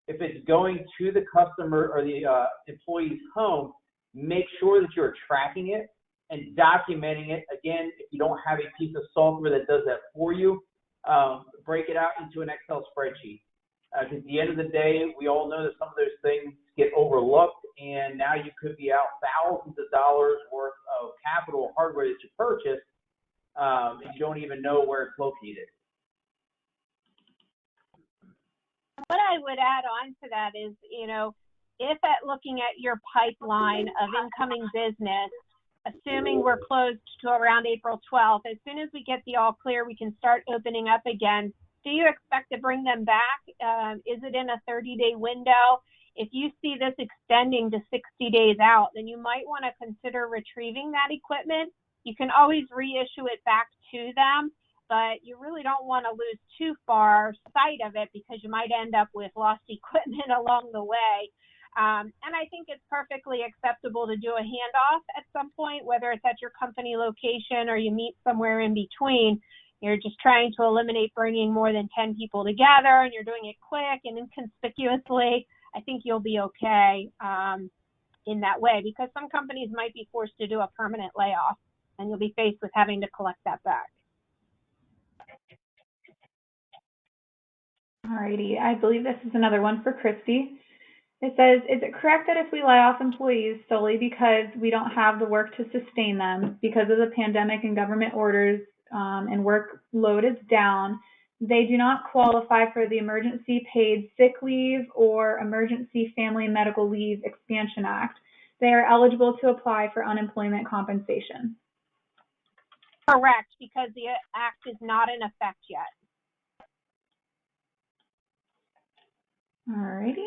E: if it's going to the customer or the employee's home, make sure that you're tracking it and documenting it. Again, if you don't have a piece of software that does that for you, break it out into an Excel spreadsheet. At the end of the day, we all know that some of those things get overlooked, and now you could be out thousands of dollars worth of capital hardware that you purchased, and you don't even know where it's located.
C: What I would add on to that is, if at looking at your pipeline of incoming business, assuming we're closed to around April 12th, as soon as we get the all clear, we can start opening up again. Do you expect to bring them back? Is it in a 30-day window? If you see this extending to 60 days out, then you might want to consider retrieving that equipment. You can always reissue it back to them, but you really don't want to lose too far sight of it because you might end up with lost equipment along the way. And I think it's perfectly acceptable to do a handoff at some point, whether it's at your company location or you meet somewhere in between. You're just trying to eliminate bringing more than 10 people together and you're doing it quick and inconspicuously. I think you'll be okay in that way, because some companies might be forced to do a permanent layoff and you'll be faced with having to collect that back.
A: Alrighty, I believe this is another one for Kristi. It says, is it correct that if we lay off employees solely because we don't have the work to sustain them because of the pandemic and government orders and workload is down, they do not qualify for the Emergency Paid Sick Leave or Emergency Family and Medical Leave Expansion Act? They are eligible to apply for unemployment compensation.
C: Correct, because the act is not in effect yet.
A: Alrighty.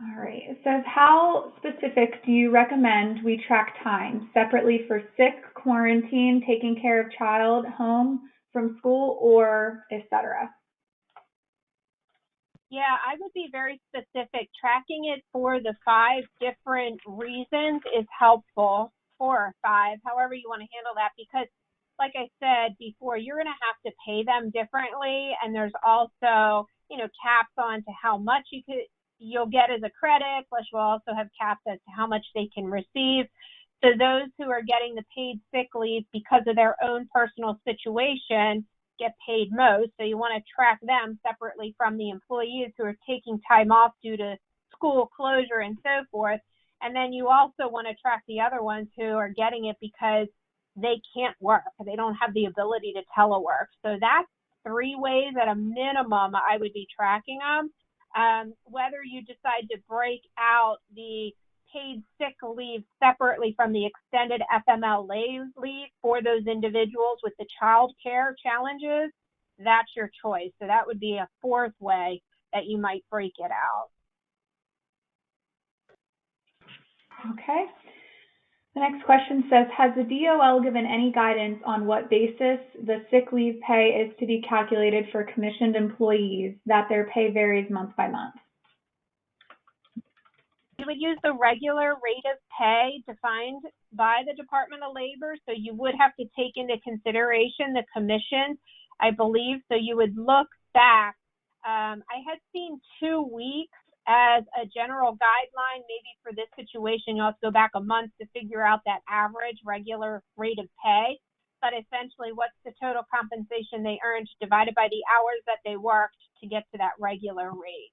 A: All right. It says, how specific do you recommend we track time separately for sick, quarantine, taking care of child, home, from school, or etc.?
C: Yeah, I would be very specific. Tracking it for the 5 different reasons is helpful, 4 or 5, however you want to handle that, because like I said before, you're going to have to pay them differently, and there's also, caps on to how much you'll get as a credit, plus you'll also have caps as to how much they can receive. So those who are getting the paid sick leave because of their own personal situation get paid most. So you want to track them separately from the employees who are taking time off due to school closure and so forth. And then you also want to track the other ones who are getting it because they can't work. They don't have the ability to telework. So that's 3 ways at a minimum I would be tracking them. Whether you decide to break out the paid sick leave separately from the extended FMLA leave for those individuals with the child care challenges, that's your choice. So that would be a 4th way that you might break it out.
A: Okay. The next question says, has the DOL given any guidance on what basis the sick leave pay is to be calculated for commissioned employees, that their pay varies month by month?
C: You would use the regular rate of pay defined by the Department of Labor, so you would have to take into consideration the commission, I believe. So you would look back. I had seen 2 weeks as a general guideline. Maybe for this situation, you'll have to go back a month to figure out that average regular rate of pay. But essentially, what's the total compensation they earned divided by the hours that they worked to get to that regular rate?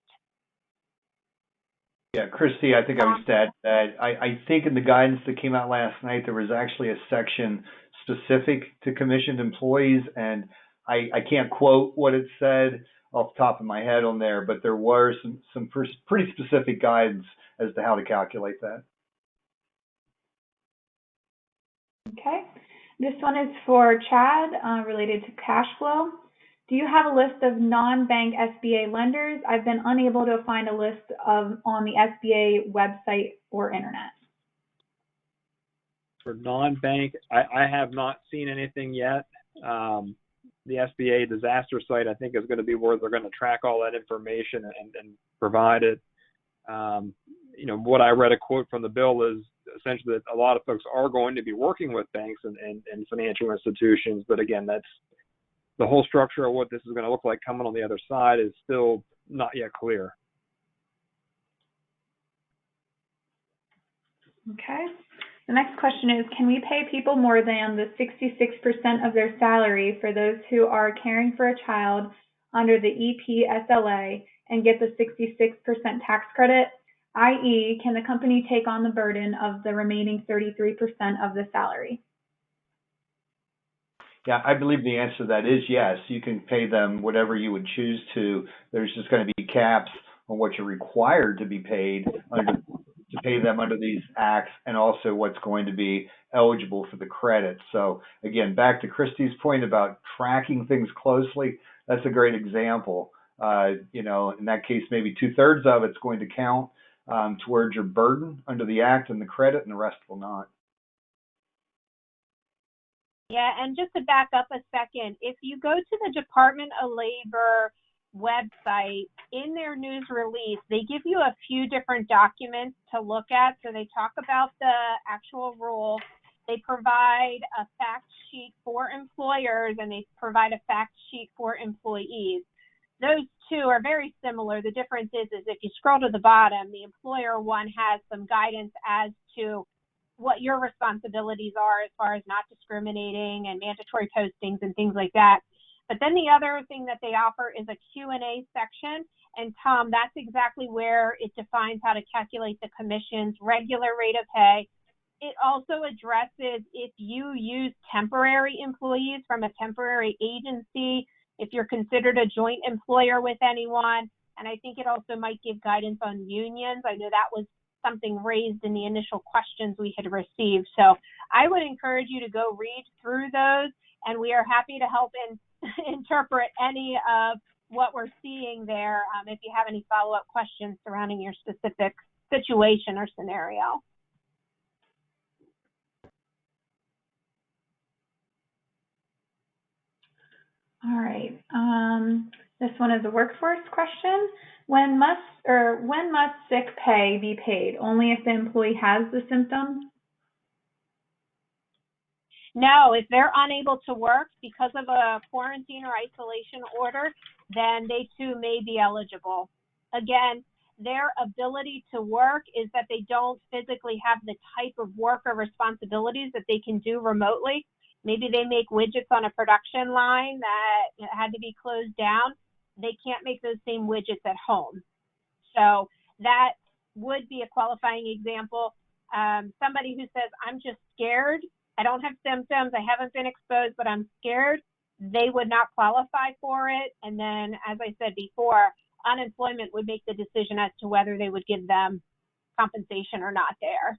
B: Yeah, Kristi, I think I would add that I think in the guidance that came out last night, there was actually a section specific to commissioned employees, and I can't quote what it said off the top of my head on there, but there were some pretty specific guidance as to how to calculate that.
A: Okay. This one is for Chad, related to cash flow. Do you have a list of non-bank SBA lenders? I've been unable to find a list on the SBA website or internet.
D: For non-bank, I have not seen anything yet. The SBA disaster site, I think, is going to be where they're going to track all that information and provide it. What I read a quote from the bill is essentially that a lot of folks are going to be working with banks and financial institutions, but again, that's the whole structure of what this is going to look like coming on the other side is still not yet clear.
A: Okay. The next question is, can we pay people more than the 66% of their salary for those who are caring for a child under the EPSLA and get the 66% tax credit? i.e., can the company take on the burden of the remaining 33% of the salary?
B: Yeah, I believe the answer to that is yes. You can pay them whatever you would choose to. There's just going to be caps on what you're required to be paid to pay them under these acts, and also what's going to be eligible for the credit. So again, back to Kristi's point about tracking things closely, that's a great example. In that case, maybe 2/3 of it's going to count towards your burden under the act and the credit, and the rest will not.
C: Yeah, and just to back up a second, if you go to the Department of Labor website, in their news release, they give you a few different documents to look at. So they talk about the actual rule. They provide a fact sheet for employers, and they provide a fact sheet for employees. Those two are very similar. The difference is if you scroll to the bottom, the employer one has some guidance as to what your responsibilities are as far as not discriminating and mandatory postings and things like that. But then the other thing that they offer is a Q&A section. And Tom, that's exactly where it defines how to calculate the commission's regular rate of pay. It also addresses if you use temporary employees from a temporary agency, if you're considered a joint employer with anyone. And I think it also might give guidance on unions. I know that was something raised in the initial questions we had received. So I would encourage you to go read through those, and we are happy to help interpret any of what we're seeing there if you have any follow-up questions surrounding your specific situation or scenario.
A: All right. This one is a workforce question. When must sick pay be paid? Only if the employee has the symptoms?
C: No, if they're unable to work because of a quarantine or isolation order, then they too may be eligible. Again, their ability to work is that they don't physically have the type of work or responsibilities that they can do remotely. Maybe they make widgets on a production line that had to be closed down. They can't make those same widgets at home. So that would be a qualifying example. Somebody who says, I'm just scared, I don't have symptoms, I haven't been exposed, but I'm scared, they would not qualify for it. And then, as I said before, unemployment would make the decision as to whether they would give them compensation or not there.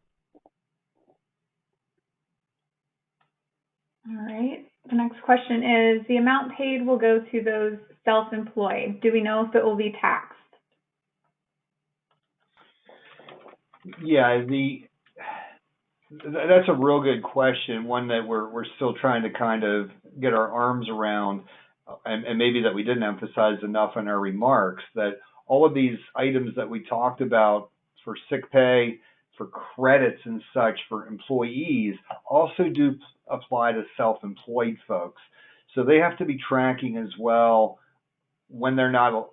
A: All right. The next question is, the amount paid will go to those self-employed. Do we know if it will be taxed?
B: Yeah, that's a real good question, one that we're still trying to kind of get our arms around, and maybe that we didn't emphasize enough in our remarks, that all of these items that we talked about for sick pay, for credits and such for employees also do apply to self-employed folks. So they have to be tracking as well when they're not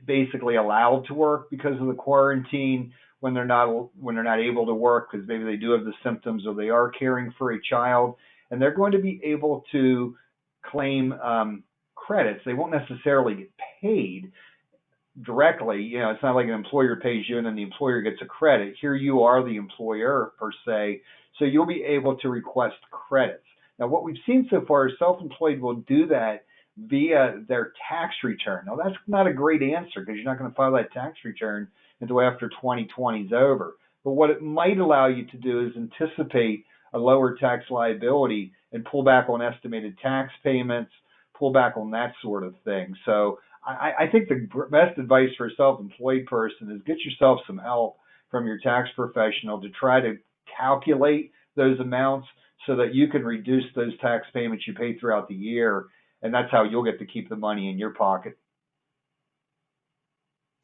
B: basically allowed to work because of the quarantine, when they're not able to work because maybe they do have the symptoms or they are caring for a child, and they're going to be able to claim credits. They won't necessarily get paid directly. You know, it's not like an employer pays you and then the employer gets a credit. Here you are the employer per se, so you'll be able to request credits. Now, what we've seen so far is self-employed will do that via their tax return. Now, that's not a great answer because you're not going to file that tax return until after 2020 is over. But what it might allow you to do is anticipate a lower tax liability and pull back on estimated tax payments, pull back on that sort of thing. So I think the best advice for a self-employed person is get yourself some help from your tax professional to try to calculate those amounts so that you can reduce those tax payments you pay throughout the year, and that's how you'll get to keep the money in your pocket.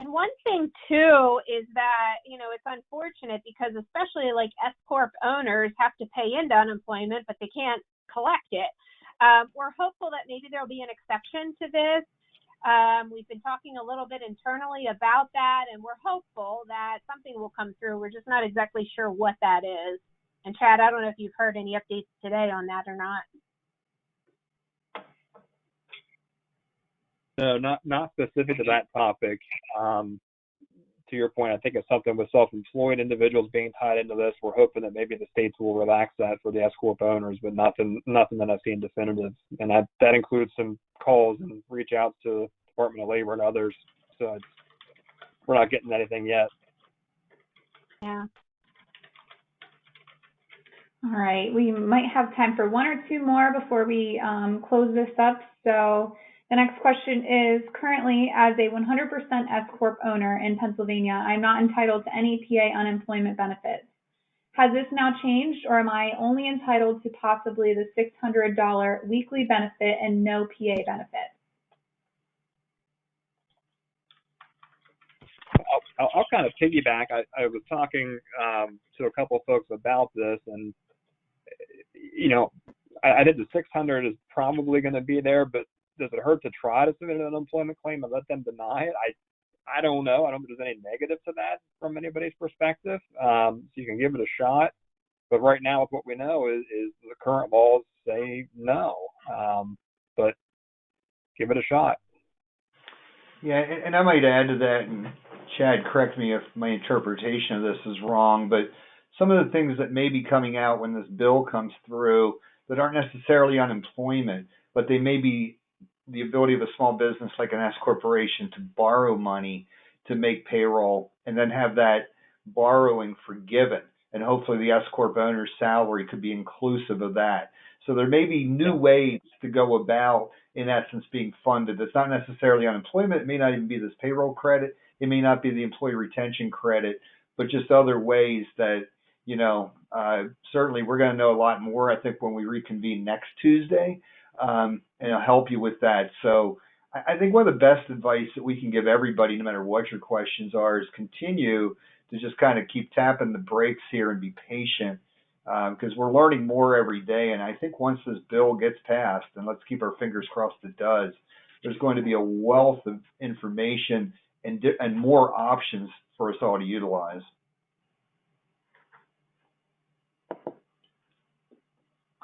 C: And one thing too is that, you know, it's unfortunate because especially like S Corp owners have to pay into unemployment, but they can't collect it. We're hopeful that maybe there'll be an exception to this. We've been talking a little bit internally about that, and we're hopeful that something will come through. We're just not exactly sure what that is. And Chad, I don't know if you've heard any updates today on that or not.
D: No, not specific to that topic. To your point, I think it's something with self-employed individuals being tied into this. We're hoping that maybe the states will relax that for the S Corp owners, but nothing that I've seen definitive. And that includes some calls and reach outs to the Department of Labor and others. So we're not getting anything yet.
C: Yeah.
A: All right, we might have time for one or two more before we close this up. So the next question is, currently as a 100% S Corp owner in Pennsylvania, I'm not entitled to any PA unemployment benefits. Has this now changed, or am I only entitled to possibly the $600 weekly benefit and no PA benefit?
D: I'll kind of piggyback. I was talking to a couple of folks about this, and you know, I think the 600 is probably going to be there, but does it hurt to try to submit an unemployment claim and let them deny it? I don't know. I don't think there's any negative to that from anybody's perspective. So you can give it a shot. But right now, with what we know, is the current laws say no. But give it a shot.
B: Yeah, and I might add to that, and Chad, correct me if my interpretation of this is wrong, but some of the things that may be coming out when this bill comes through that aren't necessarily unemployment, but they may be the ability of a small business like an S corporation to borrow money to make payroll and then have that borrowing forgiven. And hopefully the S corp owner's salary could be inclusive of that. So there may be new ways to go about, in essence, being funded. It's not necessarily unemployment. It may not even be this payroll credit. It may not be the employee retention credit, but just other ways that, certainly we're going to know a lot more, I think, when we reconvene next Tuesday, and I'll help you with that. So I think one of the best advice that we can give everybody, no matter what your questions are, is continue to just kind of keep tapping the brakes here and be patient, because we're learning more every day. And I think once this bill gets passed, and let's keep our fingers crossed it does, there's going to be a wealth of information and more options for us all to utilize.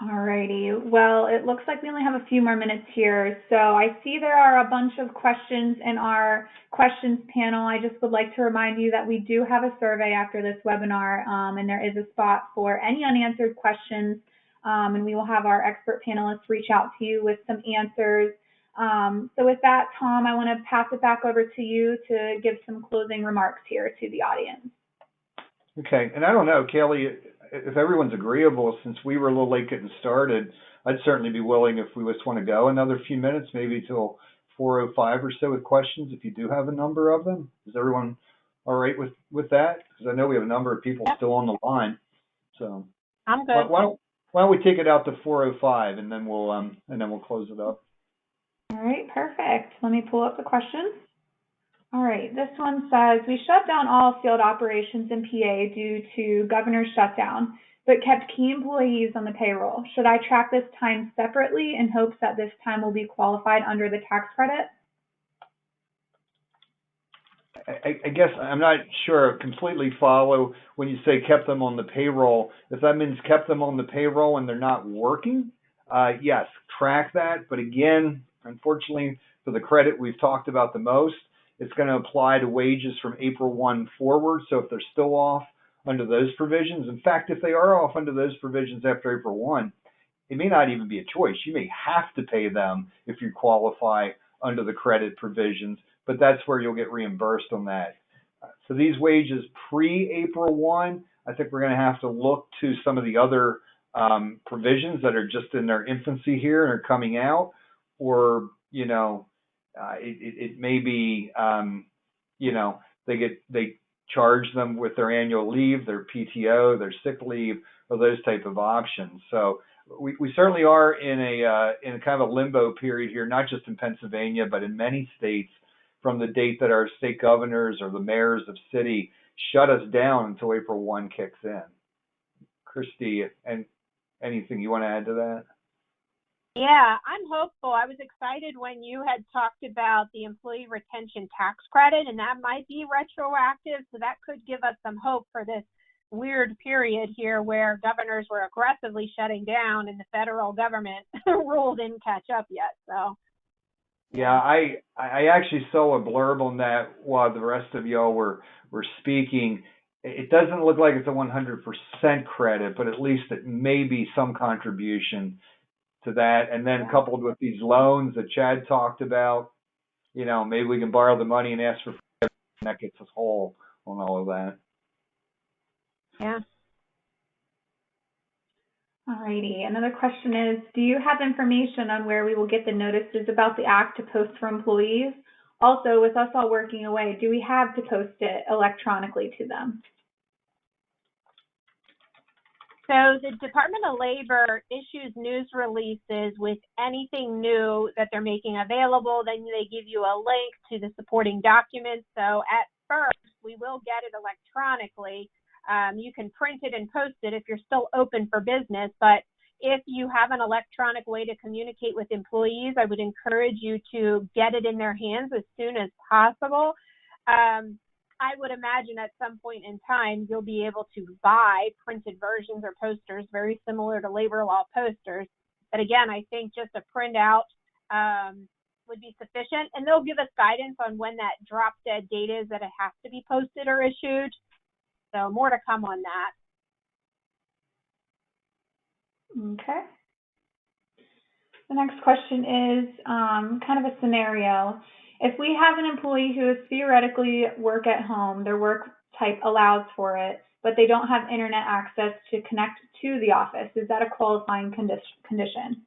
A: Alrighty, well, it looks like we only have a few more minutes here. So I see there are a bunch of questions in our questions panel. I just would like to remind you that we do have a survey after this webinar, and there is a spot for any unanswered questions, and we will have our expert panelists reach out to you with some answers. So with that, Tom, I want to pass it back over to you to give some closing remarks here to the audience.
B: Okay, and I don't know, Kelly, if everyone's agreeable, since we were a little late getting started, I'd certainly be willing, if we just want to go another few minutes, maybe till 4:05 or so with questions, if you do have a number of them. Is everyone all right with that? Because I know we have a number of people still on the line. So
C: I'm good.
B: Why don't we take it out to 4:05 and then we'll close it up.
A: All right, perfect. Let me pull up the question. All right, this one says, we shut down all field operations in PA due to governor's shutdown, but kept key employees on the payroll. Should I track this time separately in hopes that this time will be qualified under the tax credit?
B: I guess I'm not sure I completely follow when you say kept them on the payroll. If that means kept them on the payroll and they're not working, yes, track that. But again, unfortunately, for the credit we've talked about the most, it's going to apply to wages from April 1 forward. So if they're still off under those provisions, in fact, if they are off under those provisions after April 1, it may not even be a choice. You may have to pay them if you qualify under the credit provisions, but that's where you'll get reimbursed on that. So these wages pre-April 1, I think we're going to have to look to some of the other provisions that are just in their infancy here and are coming out, or, it may be, they charge them with their annual leave, their PTO, their sick leave, or those type of options. So we certainly are in a kind of a limbo period here, not just in Pennsylvania, but in many states, from the date that our state governors or the mayors of city shut us down until April 1 kicks in. Kristi, and anything you want to add to that?
C: Yeah, I'm hopeful. I was excited when you had talked about the employee retention tax credit, and that might be retroactive, so that could give us some hope for this weird period here where governors were aggressively shutting down and the federal government rule didn't catch up yet. So
B: yeah, I actually saw a blurb on that while the rest of y'all were speaking. It doesn't look like it's a 100% credit, but at least it may be some contribution to that. And then coupled with these loans that Chad talked about, maybe we can borrow the money and ask for forgiveness, and that gets us whole on all of that.
C: Yeah.
A: Alrighty, another question is, do you have information on where we will get the notices about the act to post for employees? Also, with us all working away, do we have to post it electronically to them?
C: So the Department of Labor issues news releases with anything new that they're making available. Then they give you a link to the supporting documents. So at first, we will get it electronically. You can print it and post it if you're still open for business. But if you have an electronic way to communicate with employees, I would encourage you to get it in their hands as soon as possible. I would imagine at some point in time, you'll be able to buy printed versions or posters very similar to labor law posters. But again, I think just a printout would be sufficient. And they'll give us guidance on when that drop dead date is that it has to be posted or issued. So more to come on that.
A: Okay. The next question is kind of a scenario. If we have an employee who is theoretically work at home, their work type allows for it, but they don't have internet access to connect to the office, is that a qualifying condition?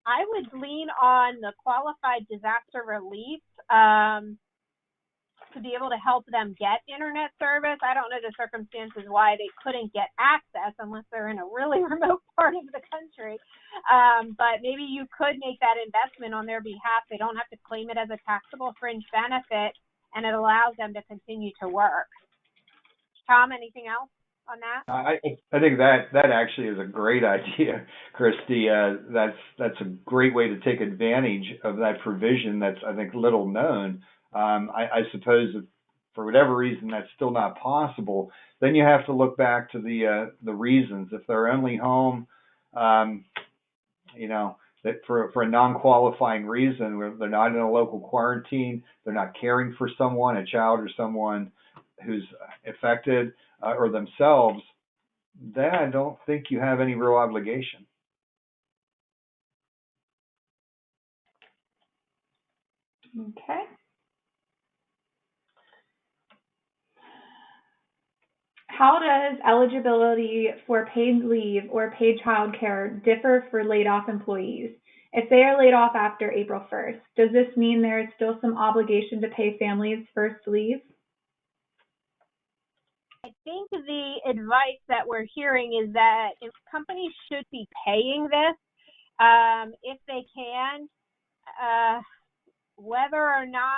C: I would lean on the qualified disaster relief to be able to help them get internet service. I don't know the circumstances why they couldn't get access unless they're in a really remote part of the country. But maybe you could make that investment on their behalf. They don't have to claim it as a taxable fringe benefit, and it allows them to continue to work. Tom, anything else on that?
B: I think that actually is a great idea, Kristi. That's a great way to take advantage of that provision that's, I think, little known. I suppose if for whatever reason that's still not possible, then you have to look back to the reasons. If they're only home, that for a non-qualifying reason, where they're not in a local quarantine, they're not caring for someone, a child or someone who's affected or themselves, then I don't think you have any real obligation.
A: Okay. How does eligibility for paid leave or paid childcare differ for laid off employees? If they are laid off after April 1st, does this mean there is still some obligation to pay families first leave?
C: I think the advice that we're hearing is that if companies should be paying this, if they can, whether or not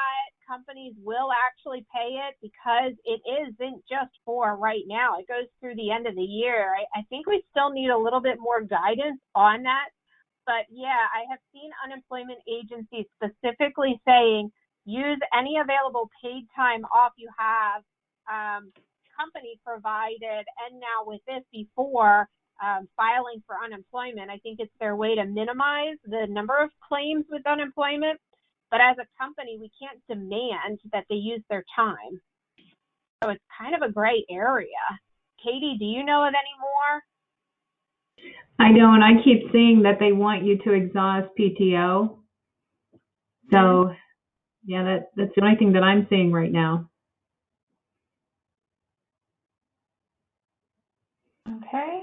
C: companies will actually pay it, because it isn't just for right now. It goes through the end of the year. I think we still need a little bit more guidance on that. But yeah, I have seen unemployment agencies specifically saying, use any available paid time off you have, company provided, and now with this before filing for unemployment. I think it's their way to minimize the number of claims with unemployment. But as a company, we can't demand that they use their time. So it's kind of a gray area. Katie, do you know of any more?
F: I don't. I keep seeing that they want you to exhaust PTO. So, yeah, that's the only thing that I'm seeing right now.
A: Okay.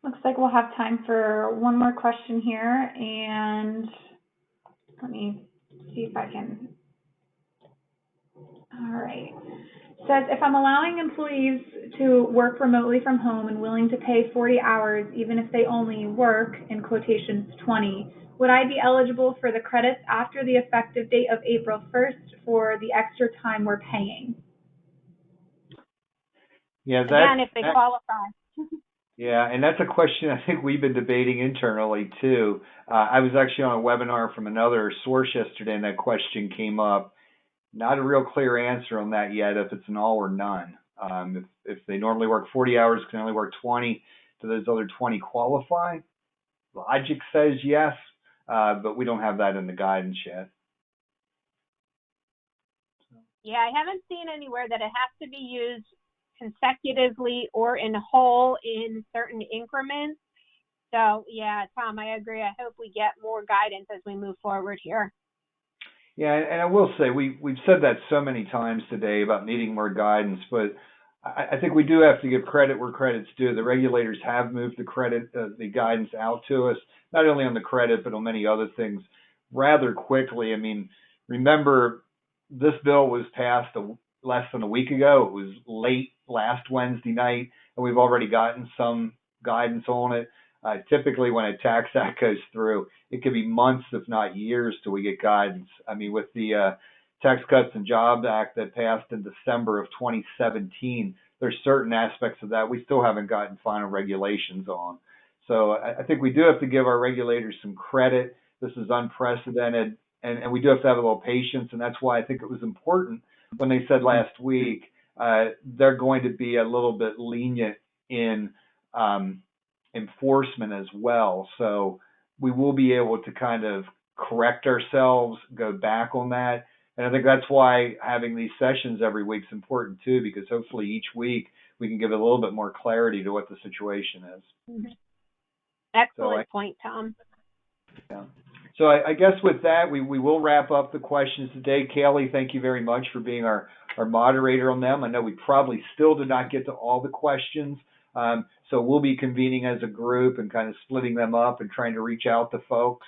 A: Looks like we'll have time for one more question here. And let me see if I can. All right. It says, if I'm allowing employees to work remotely from home and willing to pay 40 hours, even if they only work, in quotations, 20, would I be eligible for the credits after the effective date of April 1st for the extra time we're paying?
B: Yeah,
C: again, if they qualify.
B: Yeah, and that's a question I think we've been debating internally too. I was actually on a webinar from another source yesterday, and that question came up. Not a real clear answer on that yet, if it's an all or none. If they normally work 40 hours, can only work 20, do those other 20 qualify? Logic says yes, but we don't have that in the guidance yet.
C: Yeah, I haven't seen anywhere that it has to be used consecutively or in whole in certain increments. So yeah, Tom, I agree. I hope we get more guidance as we move forward here.
B: Yeah, and I will say we've said that so many times today about needing more guidance, but I think we do have to give credit where credit's due. The regulators have moved the guidance out to us, not only on the credit, but on many other things rather quickly. I mean, remember, this bill was passed less than a week ago. It was late last Wednesday night, and we've already gotten some guidance on it. Typically, when a tax act goes through, it could be months, if not years, till we get guidance. I mean, with the Tax Cuts and Jobs Act that passed in December of 2017, there's certain aspects of that we still haven't gotten final regulations on. So I think we do have to give our regulators some credit. This is unprecedented, and we do have to have a little patience, and that's why I think it was important when they said last week, they're going to be a little bit lenient in enforcement as well. So we will be able to kind of correct ourselves, go back on that. And I think that's why having these sessions every week is important too, because hopefully each week we can give a little bit more clarity to what the situation is.
C: Mm-hmm. Excellent point, Tom.
B: Yeah. So I guess with that, we will wrap up the questions today. Kaylee, thank you very much for being our moderator on them. I know we probably still did not get to all the questions. So we'll be convening as a group and kind of splitting them up and trying to reach out to folks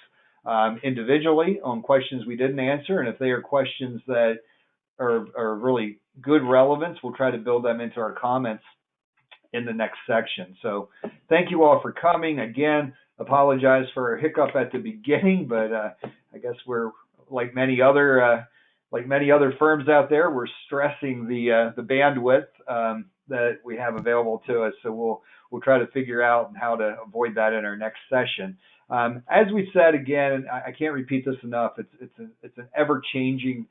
B: individually on questions we didn't answer. And if they are questions that are really good relevance, we'll try to build them into our comments in the next section. So thank you all for coming. Again, apologize for a hiccup at the beginning, but I guess we're like many other firms out there, we're stressing the bandwidth that we have available to us. So we'll try to figure out how to avoid that in our next session. As we said again, and I can't repeat this enough, it's an ever-changing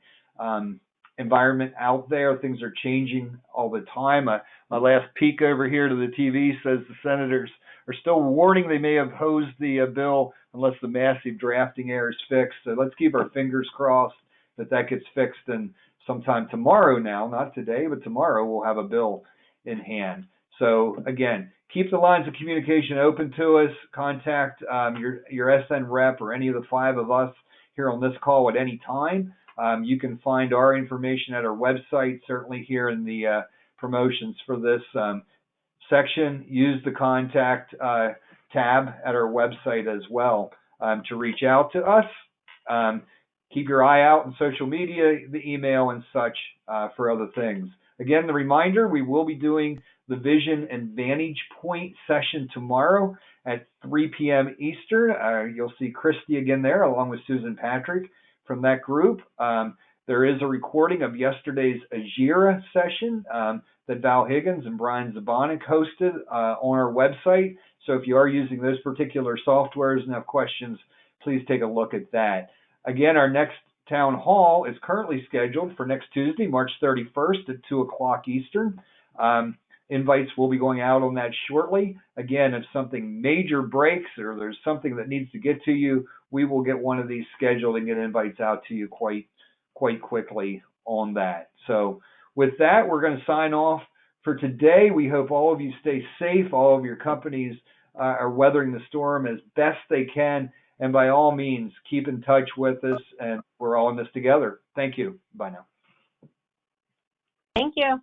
B: environment out there. Things are changing all the time. My last peek over here to the TV says the senators are still warning they may oppose the bill unless the massive drafting error is fixed. So let's keep our fingers crossed that gets fixed, and sometime tomorrow now, not today, but tomorrow, we'll have a bill in hand. So again, keep the lines of communication open to us. Contact your SN rep or any of the 5 of us here on this call at any time. You can find our information at our website, certainly here in the promotions for this section. Use the contact tab at our website as well to reach out to us. Keep your eye out on social media, the email, and such for other things. Again, the reminder, we will be doing the Vision and Vantage Point session tomorrow at 3 p.m. Eastern. You'll see Kristi again there, along with Susan Patrick from that group. There is a recording of yesterday's Ajira session that Val Higgins and Brian Zabonik hosted on our website. So if you are using those particular softwares and have questions, please take a look at that. Again, our next town hall is currently scheduled for next Tuesday, March 31st at 2 o'clock Eastern. Invites will be going out on that shortly. Again, if something major breaks or there's something that needs to get to you, we will get one of these scheduled and get invites out to you quite quickly on that. So with that, we're going to sign off for today. We hope all of you stay safe. All of your companies are weathering the storm as best they can. And by all means, keep in touch with us, and we're all in this together. Thank you. Bye now.
C: Thank you.